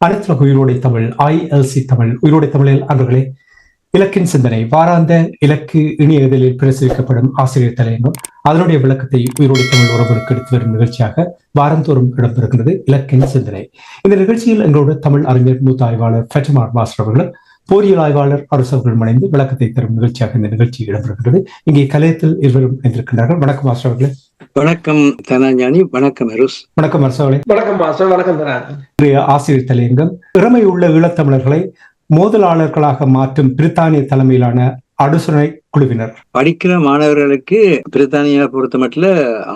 அனைத்து உயிரோடை தமிழ் ILC தமிழ் உயிரோடை தமிழில் அன்பர்களே, இலக்கின் சிந்தனை வாராந்த இலக்கு இணைய இதழில் பிரசுரிக்கப்படும் ஆசிரியர் தலையங்கம் அதனுடைய விளக்கத்தை உயிரோடை தமிழ் உறவுகளுக்கு எடுத்து வரும் நிகழ்ச்சியாக வாரந்தோறும் இடம்பெறுகிறது இலக்கின் சிந்தனை. இந்த நிகழ்ச்சியில் எங்களோட தமிழ் அறிஞர் மூத்த ஆய்வாளர் ஃபெட்டமா மாஸ்டர் அவர்களும் போரியல் ஆய்வாளர் அரசவர்களும் இணைந்து விளக்கத்தை தரும் நிகழ்ச்சியாக இந்த நிகழ்ச்சி இடம்பெறுகிறது. இங்கே கலையத்தில் இருவரும் இருக்கின்றார்கள். வணக்கம் மாஸ்டர் அவர்களே. வணக்கம் தனாஞானி. வணக்கம் அருஸ். வணக்கம் அரசவர்களே. வணக்கம் மாஸ்டர். வணக்கம் தனா. ஆசிரியர் தலையங்கம் திறமை உள்ள ஈழத்தமிழர்களை மோதலாளர்களாக மாற்றும் பிரித்தானிய தலைமையிலான அடுசுனை குழுவினர். படிக்கிற மாணவர்களுக்கு பிரித்தானியா பொறுத்த மட்டும்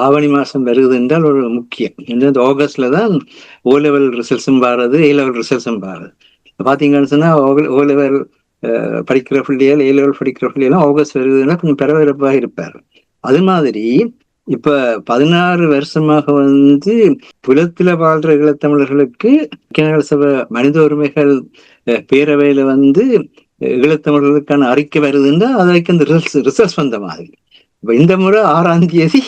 ஆவணி மாசம் வருது என்றால் ஒரு முக்கியம். இந்த ஆகஸ்ட்ல தான் O லெவல் ரிசல்ட்ஸும் பாருது, A லெவல் ரிசல்ட்ஸும் பாருது. பாத்தீங்கன்னு சொன்னா O லெவல் படிக்கிற பிள்ளைகள் A லெவல் படிக்கிற பிள்ளைகளும் ஆகஸ்ட் வருதுன்னா கொஞ்சம் பரபரப்பாக இருப்பார். அது மாதிரி இப்ப 16 வருஷமாக புலத்துல வாழ்ற ஈழத்தமிழர்களுக்கு சபை மனித உரிமைகள் பேரவையில ஈழத்தமிழர்களுக்கான அறிக்கை வருதுன்னா அதுக்கு அந்த ரிசல்ட்ஸ் வந்த மாதிரி. இப்ப இந்த முறை 6ஆம் தேதி,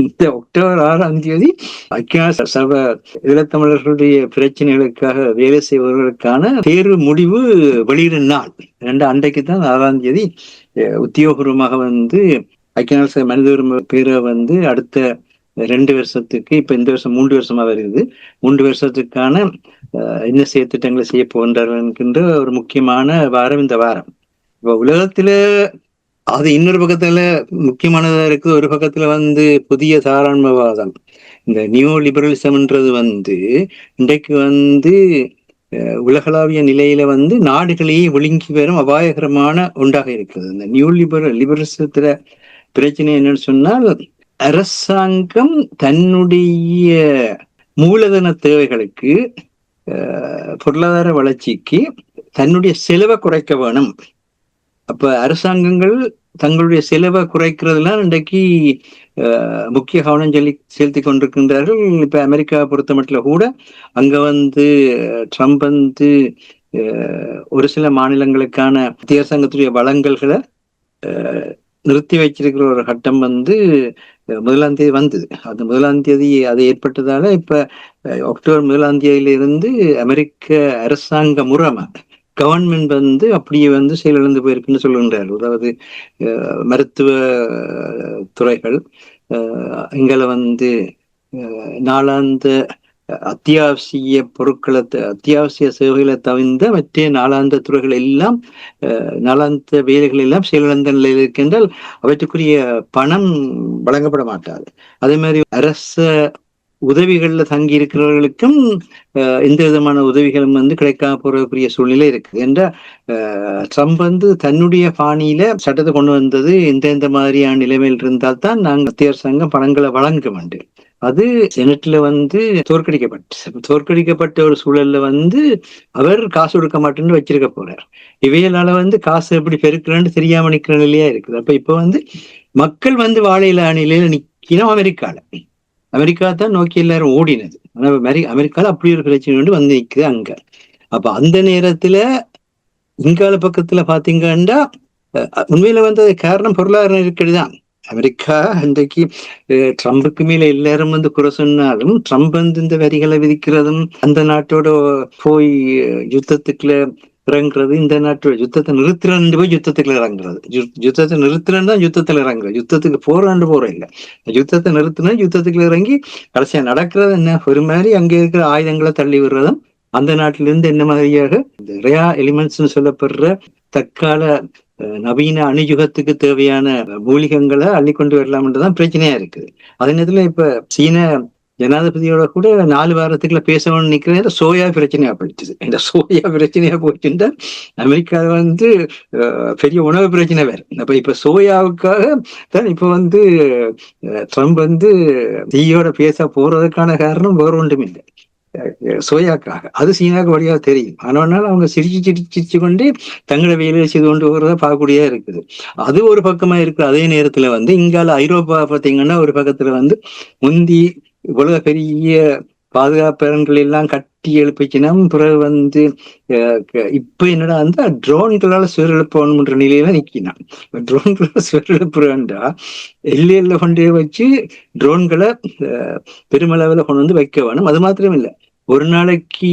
இந்த அக்டோபர் 6ஆம் தேதி ஐக்கிய சபை ஈழத்தமிழர்களுடைய பிரச்சனைகளுக்காக வேலை செய்வர்களுக்கான தேர்வு முடிவு வெளியிடும் நாள். அன்றைக்கு தான் 6ஆம் தேதி உத்தியோகபூர்வமாக ஐக்கிய நாடு மனித உரிமை பேரவை அடுத்த 2 வருஷத்துக்கு, இப்ப இந்த வருஷம் 3 வருஷமா வருது, 3 வருஷத்துக்கான என்ன திட்டங்களை செய்ய போன்றார்கள் என்கின்ற ஒரு முக்கியமான வாரம் இந்த வாரம். இப்ப உலகத்துல அது இன்னொரு பக்கத்துல முக்கியமானதா இருக்குது. ஒரு பக்கத்துல புதிய தாராண்மவாதம், இந்த நியூ லிபரலிசம்ன்றது இன்றைக்கு உலகளாவிய நிலையில நாடுகளையே ஒழுங்கி வரும் அபாயகரமான ஒன்றாக இருக்கிறது. இந்த நியூ லிபரலிசத்துல பிரச்சனை என்னன்னு சொன்னால், அரசாங்கம் தன்னுடைய மூலதன தேவைகளுக்கு, பொருளாதார வளர்ச்சிக்கு தன்னுடைய செலவை குறைக்க வேணும். அப்ப அரசாங்கங்கள் தங்களுடைய செலவை குறைக்கிறதுலாம் இன்றைக்கு முக்கிய கவனம் செலுத்தி கொண்டிருக்கின்றார்கள். இப்ப அமெரிக்காவை பொறுத்த மட்டும் கூட அங்க ட்ரம்ப் ஒரு சில மாநிலங்களுக்கான மத்திய அரசாங்கத்துடைய வழங்கல்களை நிறுத்தி வச்சிருக்கிற ஒரு கட்டம் 1ஆம் தேதி வந்தது. அது 1ஆம் தேதி அது ஏற்பட்டதால இப்ப அக்டோபர் 1ஆம் தேதியிலிருந்து அமெரிக்க அரசாங்க முறைமை கவர்மெண்ட் அப்படியே செயலிழந்து போயிருக்குன்னு சொல்லுகின்றார்கள். அதாவது மருத்துவ துறைகள் எங்களை நாளாந்த அத்தியாவசிய பொருட்களை, அத்தியாவசிய சேவைகளை தவிர்ந்த மற்ற நாளாந்த துறைகள் எல்லாம், நாளாந்த வேலைகள் எல்லாம் செயலிழந்த நிலையில் இருக்கின்றால் அவற்றுக்குரிய பணம் வழங்கப்பட மாட்டாது. அதே மாதிரி அரச உதவிகள்ல தங்கி இருக்கிறவர்களுக்கும் எந்த விதமான உதவிகளும் கிடைக்காம போறதுக்குரிய சூழ்நிலை இருக்குது. என்ற ட்ரம்ப் தன்னுடைய பாணியில சட்டத்தை கொண்டு வந்தது எந்த மாதிரியான நிலைமையில் இருந்தால் தான் நாங்கள் மத்திய அரசாங்கம் பணங்களை வழங்க வேண்டும். அது செனட்ல தோற்கடிக்கப்பட்ட ஒரு சூழல்ல அவர் காசு கொடுக்க மாட்டேன்னு வச்சிருக்க போறார். இவையலால காசு எப்படி பெருக்கிறேன்னு தெரியாம நிக்கிற நிலையா இருக்குது. அப்ப இப்ப மக்கள் வாழையில நிலையில நிக்கணும். அமெரிக்கா தான் நோக்கி எல்லாரும் ஓடினது. ஆனா அமெரிக்கால அப்படி ஒரு பிரச்சனை நிக்குது அங்க. அப்ப அந்த நேரத்துல இங்கால பக்கத்துல பாத்தீங்கன்னா உண்மையில காரணம் பொருளாதார நெருக்கடி தான். அமெரிக்கா இன்றைக்கு ட்ரம்புக்கு மேல எல்லாரும் குறை சொன்னாலும் ட்ரம்ப் இந்த வரிகளை விதிக்கிறதும், அந்த நாட்டோட போய் யுத்தத்துக்குள்ள இறங்குறது, இந்த நாட்டோட யுத்தத்தை நிறுத்துறன்னு போய் யுத்தத்துக்குள்ள இறங்குறது, யுத்தத்தை நிறுத்துறன்னு தான் யுத்தத்துல இறங்குறது, யுத்தத்துக்கு போறாண்டு போற இல்லை, யுத்தத்தை நிறுத்தினா யுத்தத்துக்குள்ள இறங்கி கடைசியா நடக்கிறது என்ன, ஒரு மாதிரி அங்க இருக்கிற ஆயுதங்களை தள்ளி விடுறதும், அந்த நாட்டிலிருந்து என்ன மாதிரியாக நிறைய எலிமெண்ட்ஸ்ன்னு சொல்லப்படுற தற்கால நவீன அணுயுகத்துக்கு தேவையான மூலிகங்களை அள்ளிக்கொண்டு வரலாம் என்றுதான் பிரச்சனையா இருக்குது. அதே நேரத்துல இப்ப சீன ஜனாதிபதியோட கூட 4 வாரத்துக்குள்ள பேசணும்னு நிக்கிறேன். சோயா பிரச்சனையா போயிடுச்சு. இந்த சோயா பிரச்சனையா போச்சுட்டா அமெரிக்காவில் பெரிய உணவு பிரச்சனை வேற. அப்ப இப்ப சோயாவுக்காக தான் இப்ப ட்ரம்ப் தீயோட பேச போறதுக்கான காரணம் வேற ஒன்றும் இல்லை, சோயாக்காக. அது சீனாவுக்கு வழியாக தெரியும். ஆனால் அவங்க சிரிச்சு கொண்டு தங்களை வேலையை செய்து கொண்டு போகிறத பார்க்கக்கூடியதா இருக்குது. அது ஒரு பக்கமா இருக்கு. அதே நேரத்துல இங்கால ஐரோப்பா பார்த்தீங்கன்னா ஒரு பக்கத்துல முந்தி உலக பெரிய பாதுகாப்பு எல்லாம் கட்டி எழுப்பிச்சுன்னா பிறகு இப்ப என்னடா ட்ரோன்களால சுவர் எழுப்பணும்ன்ற நிலையில நிக்கினான். ட்ரோன்களால சுவர் எழுப்புறா எல்லையில கொண்டே வச்சு ட்ரோன்களை பெருமளவுல கொண்டு வைக்க வேணும். அது மாத்திரம் இல்லை, ஒரு நாளைக்கு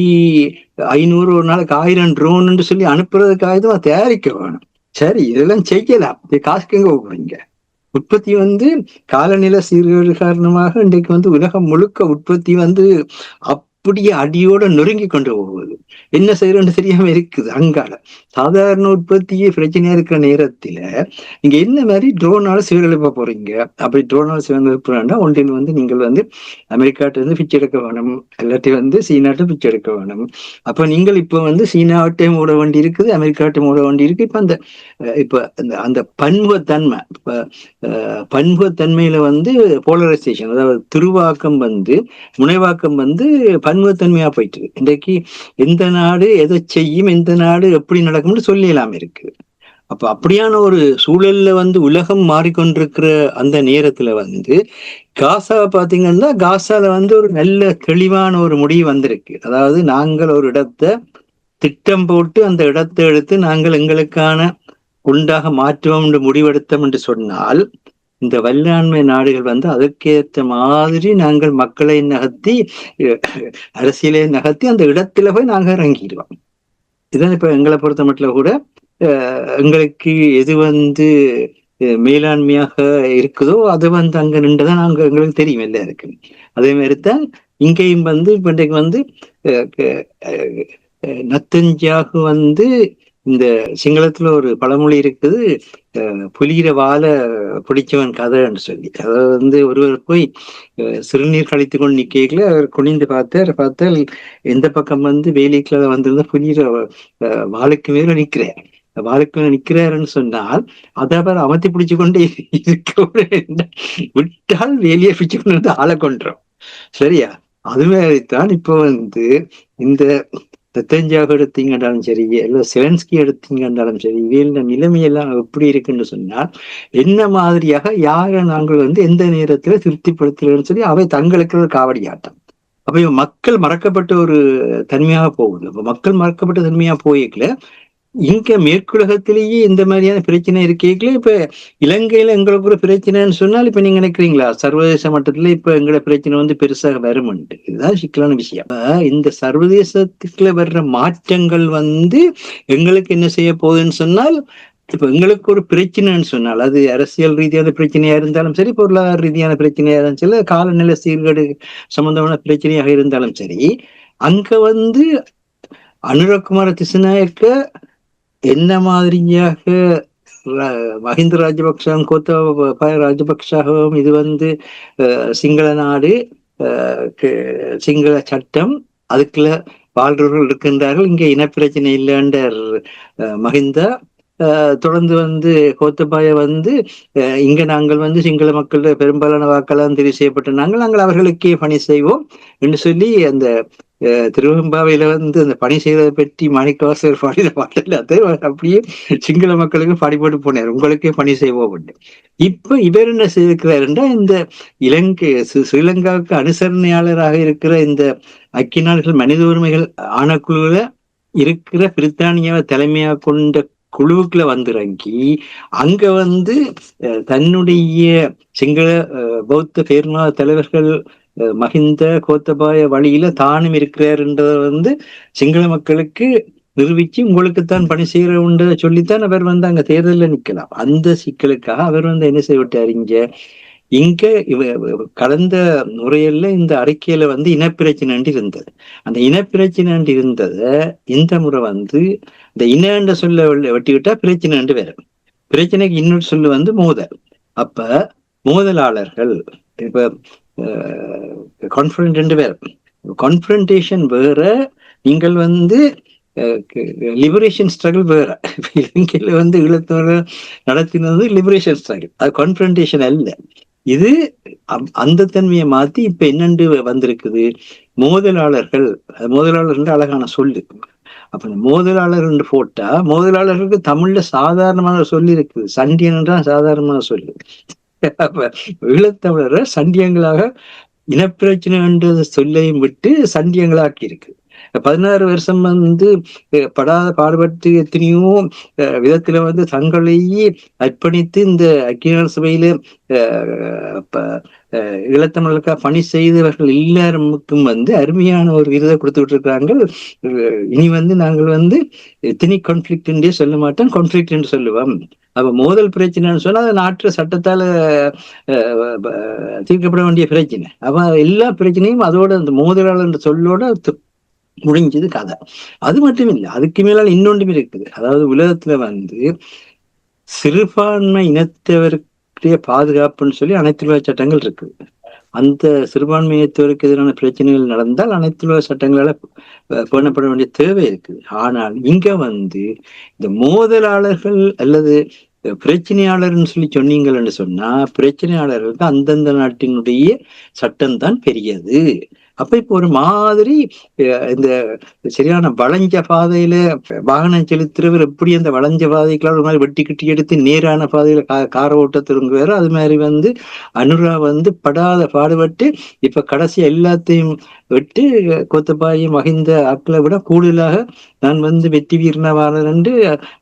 500, ஒரு நாளைக்கு 1000 ட்ரோன் சொல்லி அனுப்புறதுக்காக தான் தயாரிக்க வேணும். சரி, இதெல்லாம் செய்யலாம். காசுக்கு எங்க போறீங்க? உற்பத்தி காலநிலை சீர்கேடு காரணமாக இன்றைக்கு உலகம் முழுக்க உற்பத்தி அப்படியே அடியோட நொறுங்கி கொண்டு போகுது. என்ன செய்யறோம்னு தெரியாம இருக்குது. அங்கால சாதாரண உற்பத்தியே பிரச்சனையா இருக்கிற நேரத்துல நீங்க என்ன மாதிரி ட்ரோனால சீரழிப்ப போறீங்க? அப்படி ட்ரோனால சீரழிப்புனா ஒன்றில் நீங்கள் அமெரிக்காட்ட பிச்சை எடுக்க வேணும், இல்லாட்டி சீனாட்ட பிச்சை எடுக்க வேணும். அப்ப நீங்கள் இப்ப சீனாட்டை மூட வேண்டி இருக்குது, அமெரிக்காட்டை மூட வேண்டி இருக்கு. இப்ப அந்த பன்முகத்தன்மை, பன்முகத்தன்மையில போலரைசேஷன், அதாவது துருவாக்கம் முனைவாக்கம் பன்முகத்தன்மையா போயிட்டு இருக்கு. இன்றைக்கு எந்த நாடு எதை செய்யும், எந்த நாடு எப்படி நடக்கும்னு சொல்லலாம் இருக்கு. அப்ப அப்படியான ஒரு சூழல்ல உலகம் மாறிக்கொண்டிருக்கிற அந்த நேரத்துல காசாவை பாத்தீங்கன்னா, காசால ஒரு நல்ல தெளிவான ஒரு முடிவு வந்திருக்கு. அதாவது நாங்கள் ஒரு இடத்தை திட்டம் போட்டு அந்த இடத்தை எடுத்து நாங்கள் எங்களுக்கான உண்டாக மாற்றுவோம் என்று முடிவெடுத்தோம் என்று சொன்னால், இந்த வல்லாண்மை நாடுகள் அதற்கேற்ற மாதிரி நாங்கள் மக்களை நகர்த்தி, அரசியலை நகர்த்தி அந்த இடத்துல போய் நாங்க இறங்கிடுவோம். இதான் இப்ப எங்களை பொறுத்த மட்டும் கூட எங்களுக்கு எது மேலாண்மையாக இருக்குதோ அது அங்க நின்றுதான் நாங்க எங்களுக்கு தெரியும் எல்லாருக்கும். அதே மாதிரிதான் இங்கேயும் இப்ப இன்றைக்கு நத்தஞ்சாக இந்த சிங்களத்துல ஒரு பழமொழி இருக்குது, புலிகிற வாழை பிடிச்சவன் கதைன்னு சொல்லி. அதாவது ஒருவர் போய் சிறுநீர் கழித்து கொண்டு நிக்கல, அவர் குனிந்து பார்த்தால் எந்த பக்கம் வேலிக்குள்ள வந்திருந்தா புலிகிற வாளுக்கு மேல நிக்கிறார். வாளுக்கு மேல நிக்கிறாருன்னு சொன்னால் அதை அவர் அமர்த்தி பிடிச்சு கொண்டு இருக்க விட்டால் வேலியை பிடிச்சு கொண்டு ஆளை கொன்றோம். சரியா? அது மாதிரிதான் இப்ப இந்த நெத்தன்யாகு எடுத்தீங்கன்றாலும் சரி, இல்ல செலன்ஸ்கி எடுத்தீங்கன்றாலும் சரி, இவையோட நிலைமையெல்லாம் எப்படி இருக்குன்னு சொன்னால், என்ன மாதிரியாக யாரை நாங்கள் எந்த நேரத்துல திருப்திப்படுத்துறோம்னு சொல்லி அவை தங்களுக்கு ஒரு காவடி ஆட்டம். அப்ப மக்கள் மறக்கப்பட்ட ஒரு தன்மையாக போகுது. அப்ப மக்கள் மறக்கப்பட்ட தன்மையா போயிக்கல, இங்க மேற்குலகத்திலேயே இந்த மாதிரியான பிரச்சனை இருக்கீங்களே. இப்ப இலங்கையில எங்களுக்கு ஒரு பிரச்சனைன்னு சொன்னால், இப்ப நீங்க நினைக்கிறீங்களா சர்வதேச மட்டத்துல இப்ப எங்களோட பிரச்சனை பெருசாக வரும்ட்டு? இதுதான் சிக்கலான விஷயம். இந்த சர்வதேசத்துக்குள்ள வர்ற மாற்றங்கள் எங்களுக்கு என்ன செய்ய போகுதுன்னு சொன்னால், இப்ப எங்களுக்கு ஒரு பிரச்சனைன்னு சொன்னால், அது அரசியல் ரீதியான பிரச்சனையா இருந்தாலும் சரி, பொருளாதார ரீதியான பிரச்சனையா இருந்தாலும் சரி, காலநிலை சீர்கேடு சம்பந்தமான பிரச்சனையாக இருந்தாலும் சரி, அங்க அனுரகுமார திசுநாயக்க என்ன மாதிரியாக மஹிந்த ராஜபக்ஷவும் கோத்தபாய ராஜபக்ஷவும் இது சிங்கள நாடு, சிங்கள சட்டம், அதுக்குள்ள வாழ்றவர்கள் இருக்கின்றார்கள், இங்க இனப்பிரச்சனை இல்லைன்ற மஹிந்தா தொடர்ந்து கோத்தபாய இங்க நாங்கள் சிங்கள மக்கள் பெரும்பாலான வாக்கெல்லாம் தெரிவு செய்யப்பட்ட நாங்கள் அவர்களுக்கே பணி செய்வோம் என்று சொல்லி அந்த திருவெம்பாவையில அந்த பணி செய்வதை பற்றி மாணிக்கவாசகர் பாடின பாடல அப்படியே சிங்கள மக்களுக்கு பாடிப்பட்டு போனார், உங்களுக்கே பணி செய்வோம். இப்ப இவர் என்ன செய்திருக்கிறாருன்னா, இந்த இலங்கை ஸ்ரீலங்காவுக்கு அனுசரணையாளராக இருக்கிற இந்த ஐக்கிய நாடுகள் மனித உரிமைகள் ஆணைக்குழுல இருக்கிற பிரித்தானியாவை தலைமையாக கொண்ட குழுவுக்குள்ள இறங்கி அங்க தன்னுடைய சிங்கள பௌத்த பேர்மா தலைவர்கள் மஹிந்த கோத்தபாய வழியில தானும் இருக்கிறார்ன்றத சிங்கள மக்களுக்கு நிரூபிச்சு உங்களுக்குத்தான் பணி செய்யறன்ற சொல்லித்தான் அவர் அங்க தேர்தலில் நிக்கலாம். அந்த சிக்கலுக்காக அவர் என்ன செய்விட்டார், இங்க கடந்த முறையில இந்த அறிக்கையில இனப்பிரச்சனை இருந்தது. அந்த இனப்பிரச்சனை இருந்தத இந்த முறை இந்த இனன்ற சொல்ல வெட்டி விட்டா பிரச்சனை வேற. பிரச்சனைக்கு இன்னொரு சொல்லு மோதல். அப்ப மோதலாளர்கள் இப்ப கான்ஃபரன்ட் வேற, கான்ஃபரன்டேஷன் வேற, நீங்கள் லிபரேஷன் ஸ்ட்ரகிள் வேற. இலங்கையில ஈழத்தோட நடத்தினது லிபரேஷன் ஸ்ட்ரகிள், அது கான்ஃபரன்டேஷன் அல்ல. இது அந்த தன்மையை மாத்தி இப்ப என்னண்டு வந்திருக்குது, மோதலாளர்கள். முதலாளர் அழகான சொல்லு. அப்ப இந்த மோதலாளர் என்று போட்டா, மோதலாளர்களுக்கு தமிழ்ல சாதாரணமான சொல்லி இருக்குது, சண்டியன் என்றால் சாதாரணமான சொல்லு. அப்ப ஈழத்தமிழரை சண்டியங்களாக இனப்பிரச்சனை என்ற சொல்லையும் விட்டு சண்டியங்களாக்கி இருக்கு. 16 வருஷம் படாத பாடுபட்டு எத்தனையோ விதத்துல தங்களையே அர்ப்பணித்து இந்த ஐக்கிய நாடு சபையில ஈழத்தமிழருக்காக பணி செய்தவர்கள் எல்லாருக்கும் வந்து அருமையான ஒரு விருதை கொடுத்துட்டு இருக்கிறாங்க. இனி வந்து நாங்கள் வந்து எத்தனை கான்ஃபிளிக்ட் என்றே சொல்ல மாட்டோம், கான்ஃபிளிக்ட் என்று சொல்லுவோம். அப்ப மோதல் பிரச்சனைன்னு சொன்னா அது நாட்டு சட்டத்தால தீர்க்கப்பட வேண்டிய பிரச்சனை. அப்ப எல்லா பிரச்சனையும் அதோட அந்த மோதலாளர் என்ற சொல்லோட முடிஞ்சது கதை. அது மட்டும் இல்லை, அதுக்கு மேலால் இன்னொன்றும் இருக்குது. அதாவது உலகத்துல வந்து சிறுபான்மை இனத்தவருடைய பாதுகாப்புன்னு சொல்லி அனைத்துலக சட்டங்கள் இருக்குது. அந்த சிறுபான்மை இனத்தவருக்கு எதிரான பிரச்சனைகள் நடந்தால் அனைத்துலக சட்டங்களால பேணப்பட வேண்டிய தேவை இருக்குது. ஆனால் இங்க வந்து இந்த மோதலாளர்கள் அல்லது பிரச்சனையாளர்னு சொல்லி சொன்னீங்கன்னு சொன்னா, பிரச்சனையாளர்களுக்கு அந்தந்த நாட்டினுடைய சட்டம் தான் பெரியது. அப்ப இப்ப ஒரு மாதிரி இந்த சரியான வளைஞ்ச பாதையில வாகனம் செலுத்துறவர் எப்படி அந்த வளைஞ்ச பாதைக்கெல்லாம் ஒரு மாதிரி வெட்டி கிட்டி எடுத்து நேரான பாதையில கார ஓட்ட திரும்புவாரு, அது மாதிரி வந்து அனுரா வந்து படாத பாடுபட்டு இப்ப கடைசி எல்லாத்தையும் விட்டு கோத்தபாய மகிந்த ஆட்களை விட கூடுதலாக நான் வந்து வெற்றி வீரனவாளர் என்று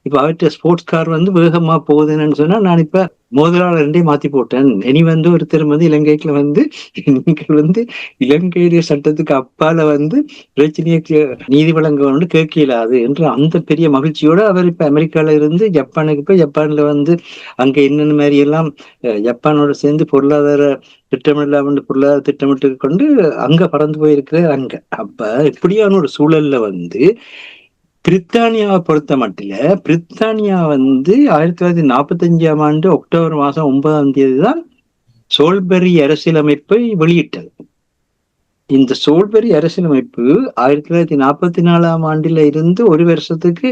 இப்ப அவற்றை ஸ்போர்ட்ஸ் கார் வந்து வேகமா போகுதுன்னு சொன்னா, நான் இப்ப மோதலாளர்ன்றே மாத்தி போட்டேன். இனி வந்து ஒருத்தர் வந்து இலங்கைக்குள்ள வந்து நீங்கள் வந்து இலங்கையுடைய சட்டத்துக்கு அப்பால வந்து பிரச்சனையை நீதி வழங்க கேட்க இயலாது என்று அந்த பெரிய மகிழ்ச்சியோட அவர் இப்ப அமெரிக்கால இருந்து ஜப்பானுக்கு போய் ஜப்பான்ல வந்து அங்க என்னென்ன மாதிரி எல்லாம் ஜப்பானோட சேர்ந்து பொருளாதார திட்டமிடலாம் பொருளாதார திட்டமிட்டு கொண்டு அங்க பறந்து போயிருக்கிற அங்க. அப்ப இப்படியான ஒரு சூழல்ல வந்து பிரித்தானியாவை பொறுத்த மட்டில பிரித்தானியா வந்து 1945ஆம் ஆண்டு அக்டோபர் மாதம் 9ஆம் தேதி தான் சோல்பெரி அரசியலமைப்பை வெளியிட்டது. இந்த சோல்பெரி அரசியலமைப்பு 1944ஆம் ஆண்டில இருந்து ஒரு வருஷத்துக்கு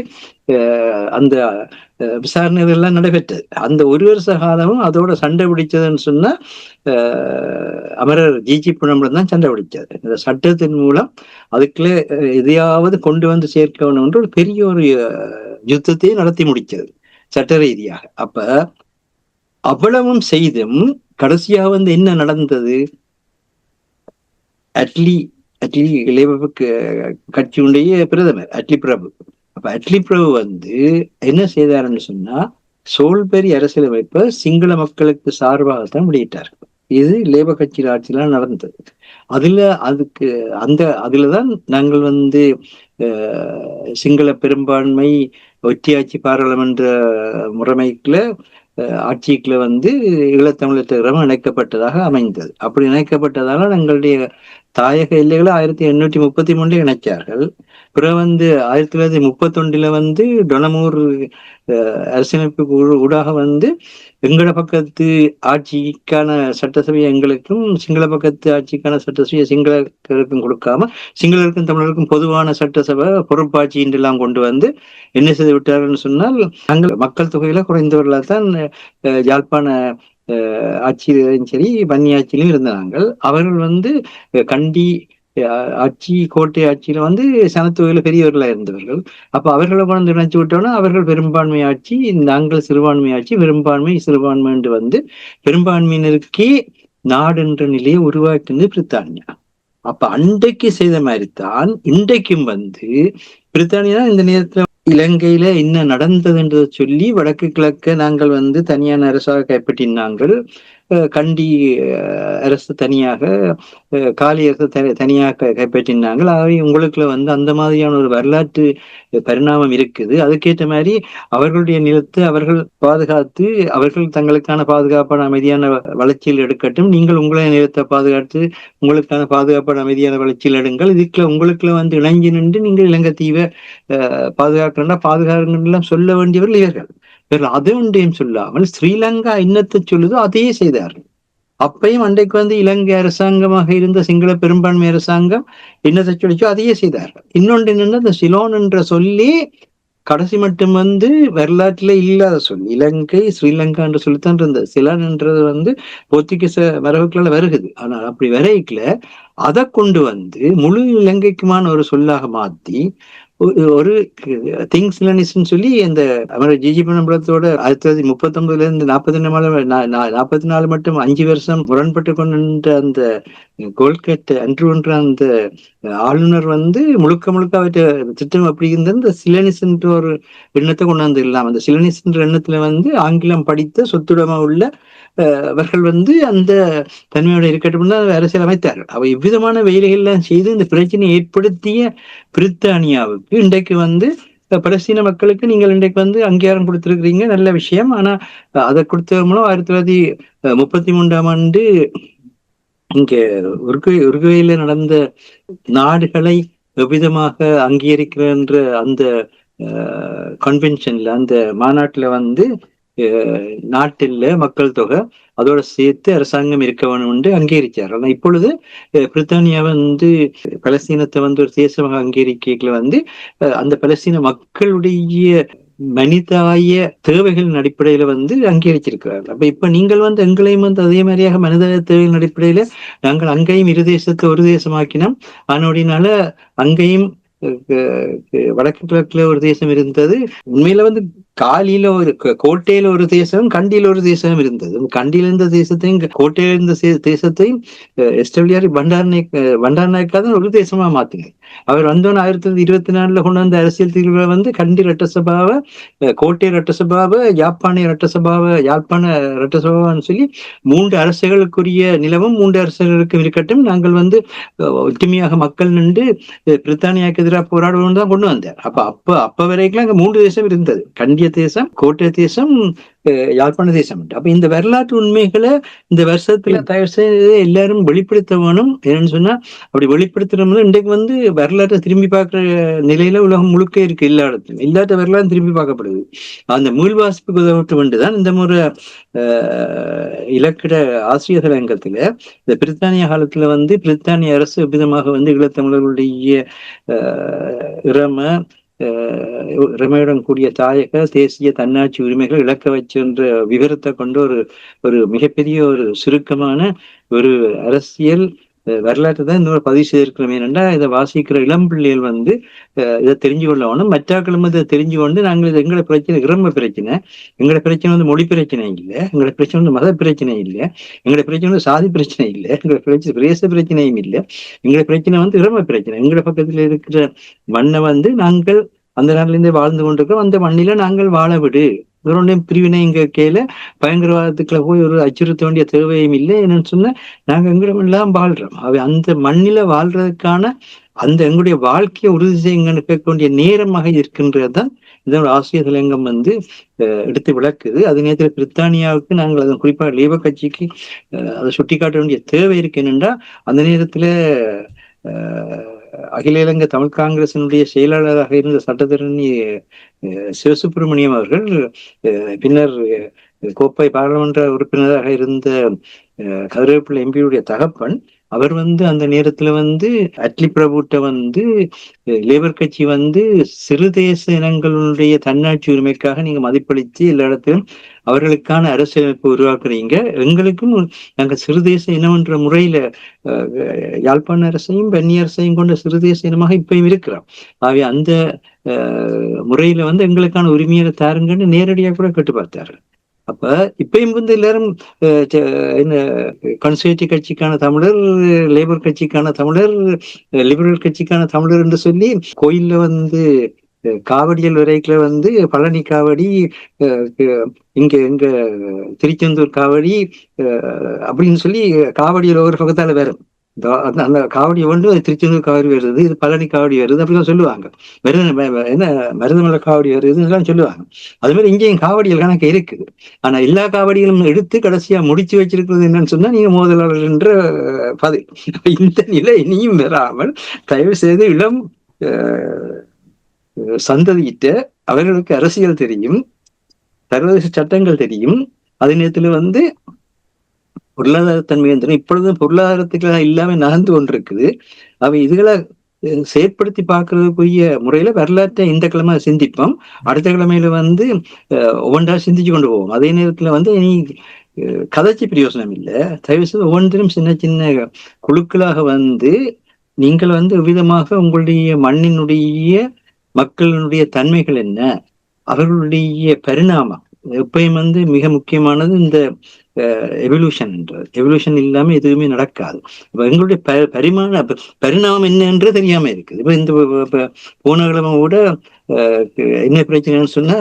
அந்த விசாரணைகள் எல்லாம் நடைபெற்றது. அந்த ஒரு வருஷ காலமும் அதோட சண்டை பிடிச்சதுன்னு சொன்னா அமரர் ஜிஜி புனம்பலம் தான் சண்டை பிடிச்சது. இந்த சட்டத்தின் மூலம் அதுக்குள்ள எதையாவது கொண்டு வந்து சேர்க்கணும் என்று ஒரு பெரிய ஒரு யுத்தத்தையும் நடத்தி முடிச்சது சட்ட ரீதியாக. அப்ப அவ்வளவும் செய்தும் கடைசியாக வந்து என்ன நடந்தது? அட்லி கட்சியுடைய பிரதமர் அட்லி பிரபு. அப்ப அட்லி பிரபு வந்து என்ன செய்தாருன்னு சொன்னா, சோல்பெரி அரசியலமைப்பை சிங்கள மக்களுக்கு சார்பாகத்தான் வெளியிட்டார். இது லேபர் கட்சியில் ஆட்சியெல்லாம் நடந்தது. அதுலதான் நாங்கள் வந்து சிங்கள பெரும்பான்மை ஒற்றியாட்சி பாராளுமன்ற முறைமைக்குள்ள ஆட்சிக்குள்ள வந்து ஈழத்தமிழர் இணைக்கப்பட்டதாக அமைந்தது. அப்படி இணைக்கப்பட்டதால எங்களுடைய தாயக எல்லைகளை 1833 இணைச்சார்கள். பிறகு வந்து 1931 வந்து டொனமூர் அரசியலமைப்பு ஊடாக வந்து எங்கள பக்கத்து ஆட்சிக்கான சட்டசபை எங்களுக்கும் சிங்கள பக்கத்து ஆட்சிக்கான சட்டசபையை சிங்களருக்கும் கொடுக்காம சிங்களருக்கும் தமிழருக்கும் பொதுவான சட்டசபை பொறுப்பாட்சி என்றெல்லாம் கொண்டு வந்து என்ன செய்து விட்டார்கள்னு சொன்னால், நாங்கள் மக்கள் தொகையில குறைந்தவர்களாக தான் யாழ்ப்பாண ஆட்சியிலும் சரி வன்னி ஆட்சியிலும் இருந்தாங்க. அவர்கள் வந்து கண்டி ஆட்சி கோட்டை ஆட்சியில வந்து சனத்தொகையில பெரியவர்களா இருந்தவர்கள். அப்ப அவர்களை கொண்டு நினைச்சு விட்டோம்னா அவர்கள் பெரும்பான்மை ஆட்சி, நாங்கள் சிறுபான்மை ஆட்சி, பெரும்பான்மை சிறுபான்மை என்று வந்து பெரும்பான்மையினருக்கே நாடு என்ற நிலையை உருவாக்கினது பிரித்தானியா. அப்ப அன்றைக்கு செய்த மாதிரி தான் இன்றைக்கும் வந்து பிரித்தானியா இந்த நேரத்துல இலங்கையில என்ன நடந்தது என்றதை சொல்லி வடக்கு கிழக்க நாங்கள் வந்து தனியான அரசாக கைப்பற்றினாங்கள், கண்டி அரசு தனியாக, காலி அரசு தனியாக கைப்பற்றினாங்கள். ஆகவே உங்களுக்குள்ள வந்து அந்த மாதிரியான ஒரு வரலாற்று பரிணாமம் இருக்குது. அதுக்கேற்ற மாதிரி அவர்களுடைய நிலத்தை அவர்கள் பாதுகாத்து அவர்கள் தங்களுக்கான பாதுகாப்பான அமைதியான வளர்ச்சியில் எடுக்கட்டும், நீங்கள் உங்களுடைய நிலத்தை பாதுகாத்து உங்களுக்கான பாதுகாப்பான அமைதியான வளர்ச்சியில் எடுங்கள். இதுக்குள்ள உங்களுக்குள்ள வந்து இணைஞ்சு நின்று நீங்கள் இலங்கை தீவை பாதுகாக்கணும் சொல்ல வேண்டியவர்கள் இவர்கள். அது ஒன்றையும் சொல்லாமல் ஸ்ரீலங்கா இன்னத்தை சொல்லுதோ அதையே செய்தார்கள். அப்பையும் அன்றைக்கு வந்து இலங்கை அரசாங்கமாக இருந்த சிங்கள பெரும்பான்மை அரசாங்கம் என்னத்தை சொல்லிச்சோ அதையே செய்தார்கள். இன்னொன்று என்னன்னா, இந்த சிலோன் என்ற சொல்லி கடைசி மட்டும் வந்து வரலாற்றுல இல்லாத சொல். இலங்கை ஸ்ரீலங்கா என்று சொல்லித்தான் இருந்தது. சிலன் என்றது வந்து போர்த்துகீச மரபுகளால வருகுது. ஆனால் அப்படி வரைக்குல அதை கொண்டு வந்து முழு இலங்கைக்குமான ஒரு சொல்லாக மாத்தி ஒரு திங்ஸ் சொல்லி அந்த அமரர் ஜிஜி புனம்பலத்தோட 1939 44 மட்டும் 5 வருஷம் முரண்பட்டு கொண்ட அந்த கோல்கட் அன்று ஒன்று அந்த ஆளுநர் வந்து முழுக்க முழுக்க அவற்ற திட்டம் அப்படி இருந்தது. இந்த சிலனிஸ் என்ற ஒரு எண்ணத்தை கொண்டாந்து இல்லாம அந்த சிலனிஸ் என்ற எண்ணத்துல வந்து ஆங்கிலம் படித்த சொத்துடமா உள்ள அவர்கள் வந்து அந்த தன்மையோட இருக்கட்டும் அரசியல் அமைத்தார்கள். அவை இவ்விதமான வேலைகள்லாம் செய்து இந்த பிரச்சனையை ஏற்படுத்திய பிரித்தானியாவுக்கு இன்றைக்கு வந்து பலஸ்தீன மக்களுக்கு நீங்கள் இன்றைக்கு வந்து அங்கீகாரம் கொடுத்திருக்கிறீங்க, நல்ல விஷயம். ஆனா அதை கொடுத்தது மூலம் 1933 இங்க உருகுவேயில நடந்த நாடுகளை எவ்விதமாக அங்கீகரிக்கிற அந்த கன்வென்ஷன்ல அந்த மாநாட்டுல வந்து நாட்டில் மக்கள் தொகை அதோட சேர்த்து அரசாங்கம் இருக்க வேணும் என்று அங்கீகரிச்சார். ஆனா இப்பொழுது பிரித்தானியா வந்து பலஸ்தீனத்தை வந்து ஒரு தேசமாக அங்கீகரிக்கல வந்து அந்த பலஸ்தீன மக்களுடைய மனிதாய தேவைகளின் அடிப்படையில வந்து அங்கீகரிச்சிருக்கிறார்கள். அப்ப இப்ப நீங்கள் வந்து எங்களையும் வந்து அதே மாதிரியாக மனிதாய தேவைகளின் அடிப்படையில நாங்கள் அங்கேயும் இரு தேசத்தை ஒரு தேசமாக்கினோம். அதனோடினால அங்கேயும் வடக்கு கிழக்குல ஒரு தேசம் இருந்தது. உண்மையில வந்து காலியில ஒரு கோட்டையில ஒரு தேசம், கண்டியில ஒரு தேசம் இருந்தது. கண்டியில இருந்த தேசத்தையும் கோட்டையில இருந்த தேசத்தையும் எஸ்டபிள்யூஆர் பண்டாரநாயக்கா தான் ஒரு தேசமா மாத்தினார். அவர் வந்தோன்னு 1924 கொண்டு வந்த அரசியல் தீர்வுகளை வந்து கண்டி ரட்டசபாவை, கோட்டை ரட்டசபாவை, யாழ்ப்பாண ரட்டசபான்னு சொல்லி 3 அரசுகளுக்குரிய நிலவும் 3 அரசுகளுக்கும் இருக்கட்டும், நாங்கள் வந்து ஒற்றுமையாக மக்கள் நின்று பிரித்தானியாவுக்கு எதிராக போராடுவோம் தான் கொண்டு வந்தார். அப்ப வரைக்கும் அங்க 3 தேசம் இருந்தது, கண்டிய தேசம், கோட்டை தேசம், யாழ்ப்பாண தேசம். அப்ப இந்த வரலாற்று உண்மைகளை இந்த வருஷத்துல தயவு செய்து எல்லாரும் வெளிப்படுத்த வேணும். என்னன்னு சொன்னா அப்படி வெளிப்படுத்துறோம்னா இன்றைக்கு வந்து வரலாற்றை திரும்பி பார்க்கிற நிலையில உலகம் முழுக்க இருக்கு. எல்லா இடத்துலையும் இல்லாத வரலாறு திரும்பி பார்க்கப்படுது. அந்த மீள்வாசிப்புக்கு உதவிட்டு வேண்டுதான் இந்த முறை இலக்கிட ஆசிரியர் தலையங்கத்துல இந்த பிரித்தானிய காலத்துல வந்து பிரித்தானிய அரசு விதமாக வந்து ஈழத்தமிழர்களுடைய இறமையுடன் கூடிய தாயக தேசிய தன்னாட்சி உரிமைகள் இழக்க வச்சுன்ற விவரத்தை கொண்டு ஒரு மிகப்பெரிய ஒரு சுருக்கமான ஒரு அரசியல் வரலாற்று தான் இந்த பதிவு செய்திருக்கிறோம். ஏனென்றா இதை வாசிக்கிற இளம் பிள்ளைகள் வந்து இதை தெரிஞ்சு கொள்ளணும். மற்றாக்களும் இதை தெரிஞ்சு கொண்டு நாங்கள் இது எங்களை பிரச்சனை இறம பிரச்சனை, எங்களோட பிரச்சனை வந்து மொழி பிரச்சனை இல்லை, எங்களோட பிரச்சனை வந்து மத பிரச்சனை இல்லை, எங்களோட பிரச்சனை வந்து சாதி பிரச்சனை இல்லை, எங்களோட பிரச்சனை பிரேச பிரச்சனையும் இல்லை, எங்களோட பிரச்சனை வந்து இறம பிரச்சனை. எங்களோட பக்கத்துல இருக்கிற மண்ணை வந்து நாங்கள் அந்த நாட்டிலிருந்தே வாழ்ந்து கொண்டிருக்கோம், அந்த மண்ணில நாங்கள் வாழ விடு. இதனுடைய பிரிவினை இங்க கேல பயங்கரவாதத்துக்குள்ள போய் ஒரு அச்சுறுத்த வேண்டிய தேவையும் இல்லை. என்னன்னு சொன்னா நாங்க எங்களிடம் வாழ்றோம். அந்த மண்ணில வாழ்றதுக்கான அந்த எங்களுடைய வாழ்க்கையை உறுதி செய்ய கேட்க வேண்டிய நேரமாக இருக்கின்றதுதான் இதனோட ஆசிரியர் தலையங்கம் வந்து எடுத்து விளக்குது. அதே நேரத்தில் பிரித்தானியாவுக்கு நாங்கள் அதன் குறிப்பாக லேபர் கட்சிக்கு அதை சுட்டி காட்ட வேண்டிய தேவை இருக்கு. என்னென்றா அந்த நேரத்துல அகில இலங்கை தமிழ் காங்கிரசினுடைய செயலாளராக இருந்த சட்டத்தரணி சிவசுப்பிரமணியம் அவர்கள் பின்னர் கோப்பை பாராளுமன்ற உறுப்பினராக இருந்த கதிரவேப்பிள்ளை எம்பியுடைய தகப்பன், அவர் வந்து அந்த நேரத்துல வந்து அட்லி பிரபுட்ட வந்து லேபர் கட்சி வந்து சிறு தேச இனங்களுடைய தன்னாட்சி உரிமைக்காக நீங்க மதிப்பளித்து எல்லா இடத்திலும் அவர்களுக்கான அரசியலமைப்பு உருவாக்குறீங்க, எங்களுக்கும் நாங்கள் சிறுதேச இனம் என்ற முறையில யாழ்ப்பாண அரசையும் வன்னி அரசையும் கொண்ட சிறுதேச இனமாக இப்பயும் இருக்கிறோம். ஆகவே அந்த முறையில வந்து எங்களுக்கான உரிமையை தாருங்கன்னு நேரடியாக கூட கேட்டு பார்த்தாரு. அப்ப இப்பயும் வந்து எல்லாரும் என்ன கன்சர்வேட்டிவ் கட்சிக்கான தமிழர், லேபர் கட்சிக்கான தமிழர், லிபரல் கட்சிக்கான தமிழர் என்று சொல்லி கோயில்ல வந்து காவடியல் வரைக்குல வந்து பழனி காவடி, இங்க எங்க திருச்செந்தூர் காவடி அப்படின்னு சொல்லி காவடியில் ஒரு பக்கத்தால வேற அந்த காவடியை வந்து திருச்செந்தூர் காவடி வருது, இது பழனி காவடி வருது அப்படிலாம் சொல்லுவாங்க. என்ன மருதமலை காவடி வருதுன்னு சொல்லுவாங்க. அது மாதிரி இங்கேயும் காவடிகள் கணக்கு இருக்குது. ஆனா எல்லா காவடிகளும் எடுத்து கடைசியா முடிச்சு வச்சிருக்கிறது என்னன்னு சொன்னா நீங்க மோதலாளர் என்ற பதில். இந்த நிலை இனியும் வராமல் தயவு செய்து இளம் சந்ததியிட்ட அவர்களுக்கு அரசியல் தெரியும், சர்வதேச சட்டங்கள் தெரியும், அதே நேரத்துல வந்து பொருளாதாரத்தன்மை தெரியும். இப்பொழுது பொருளாதாரத்துக்கு இல்லாம நகர்ந்து கொண்டிருக்குது. அவை இதுகளை செயற்படுத்தி பார்க்கறதுக்குரிய முறையில வரலாற்றை இந்த கிழமை சிந்திப்போம், அடுத்த கிழமையில வந்து ஒவ்வொன்றா சிந்திச்சு கொண்டு போவோம். அதே நேரத்துல வந்து இனி கதைச்சி பிரயோசனம் இல்லை. தயவு செய்து ஒவ்வொன்றிலும் சின்ன சின்ன குழுக்களாக வந்து நீங்கள் வந்து விதமாக உங்களுடைய மண்ணினுடைய மக்களினுடைய தன்மைகள் என்ன, அவர்களுடைய பரிணாமம், எப்பயும் வந்து மிக முக்கியமானது இந்த எவல்யூஷன் இல்லாம எதுவுமே நடக்காது. இப்ப எங்களுடைய பரிணாமம் என்னன்று தெரியாம இருக்குது. இப்ப இந்த போன கிழமை கூட என்ன பிரச்சனைன்னு சொன்னா,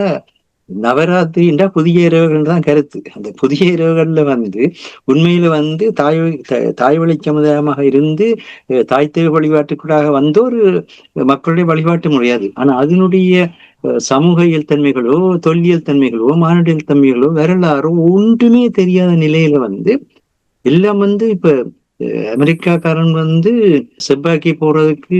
நவராத்திரின்றா புதிய இரவுகள் தான் கருத்து. அந்த புதிய இரவுகள்ல வந்து உண்மையில வந்து தாய் வழி சமுதாயமாக இருந்து தாய் தெய்வ வழிபாட்டுக்குள்ளாக வந்த ஒரு மக்களுடைய வழிபாட்டு முறையாது. ஆனா அதனுடைய சமூக இயல்தன்மைகளோ, தொல்லியல் தன்மைகளோ, மானுடியல் தன்மைகளோ, வரலாறோ ஒன்றுமே தெரியாத நிலையில வந்து எல்லாம் வந்து இப்ப அமெரிக்காக்காரன் வந்து செவ்வாய்க்கு போறதுக்கு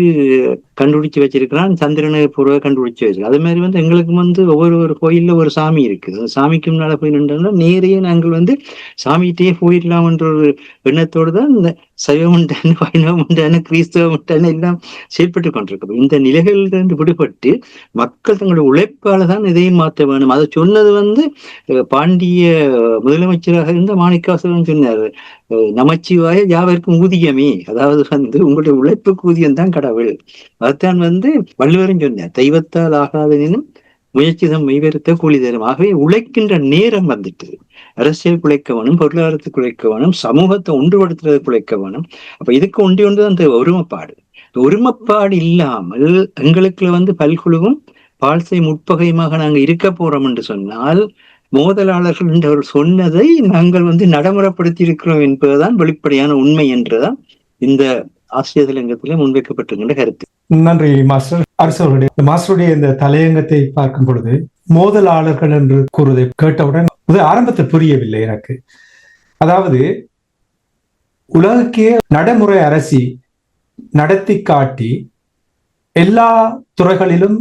கண்டுபிடிச்சு வச்சிருக்கிறான், சந்திரனை போறதை கண்டுபிடிச்சு வச்சிருக்கான். அதே மாதிரி வந்து எங்களுக்கு வந்து ஒரு கோயில்ல ஒரு சாமி இருக்குது. அந்த சாமிக்கு முன்னால போய் நின்றோம்னா நேரையே நாங்கள் வந்து சாமிகிட்டே போயிடலாம் என்ற ஒரு எண்ணத்தோடு தான் இந்த சைவம் உண்டான, வைணவம் உண்டான, கிறிஸ்தவம் உண்டான எல்லாம் செயல்பட்டு கொண்டிருக்கிறோம். இந்த நிலைகளிலிருந்து விடுபட்டு மக்கள் தங்களுடைய உழைப்பால தான் இதையும் மாற்ற வேணும். அதை சொன்னது வந்து பாண்டிய முதலமைச்சராக இருந்த மாணிக்கவாசகன் சொன்னார், நமச்சிவாய யாவருக்கும் ஊதியமே, அதாவது வந்து உங்களுடைய உழைப்புக்கு ஊதியம் தான் கடவுள். அதைத்தான் வந்து வள்ளுவரும் சொன்னார், தெய்வத்தால் ஆகாதனும் முயற்சிதம் மெய்வருத்த கூலி தரும். ஆகவே உழைக்கின்ற நேரம் வந்துட்டு அரசியல் குலைக்க வேணும், பொருளாதாரத்துக்கு குலைக்க வேணும், சமூகத்தை ஒன்றுபடுத்துறது குலைக்க வேணும். அப்ப இதுக்கு ஒன்றுதான் அந்த ஒருமைப்பாடு. ஒருமைப்பாடு இல்லாமல் எங்களுக்குள்ள வந்து பல்குழுவும் பால்சை முற்பகையுமாக நாங்க இருக்க போறோம் என்று சொன்னால், மோதலாளர்கள் என்று சொன்னதை நாங்கள் வந்து நடைமுறைப்படுத்தி இருக்கிறோம் என்பதுதான் வெளிப்படையான உண்மை என்றுதான் இந்த ஆசிரியர் தலையங்கத்திலே முன்வைக்கப்பட்டிருக்கின்ற கருத்து. நன்றி மாஸ்டர். அரசர்களுடைய மாஸ்டருடைய இந்த தலையங்கத்தை பார்க்கும் பொழுது மோதலாளர்கள் என்று கூறுவதை கேட்டவுடன் ஆரம்பத்தில் புரியவில்லை எனக்கு. அதாவது உலகுக்கே நடைமுறை அரசி நடத்தி காட்டி எல்லா துறைகளிலும்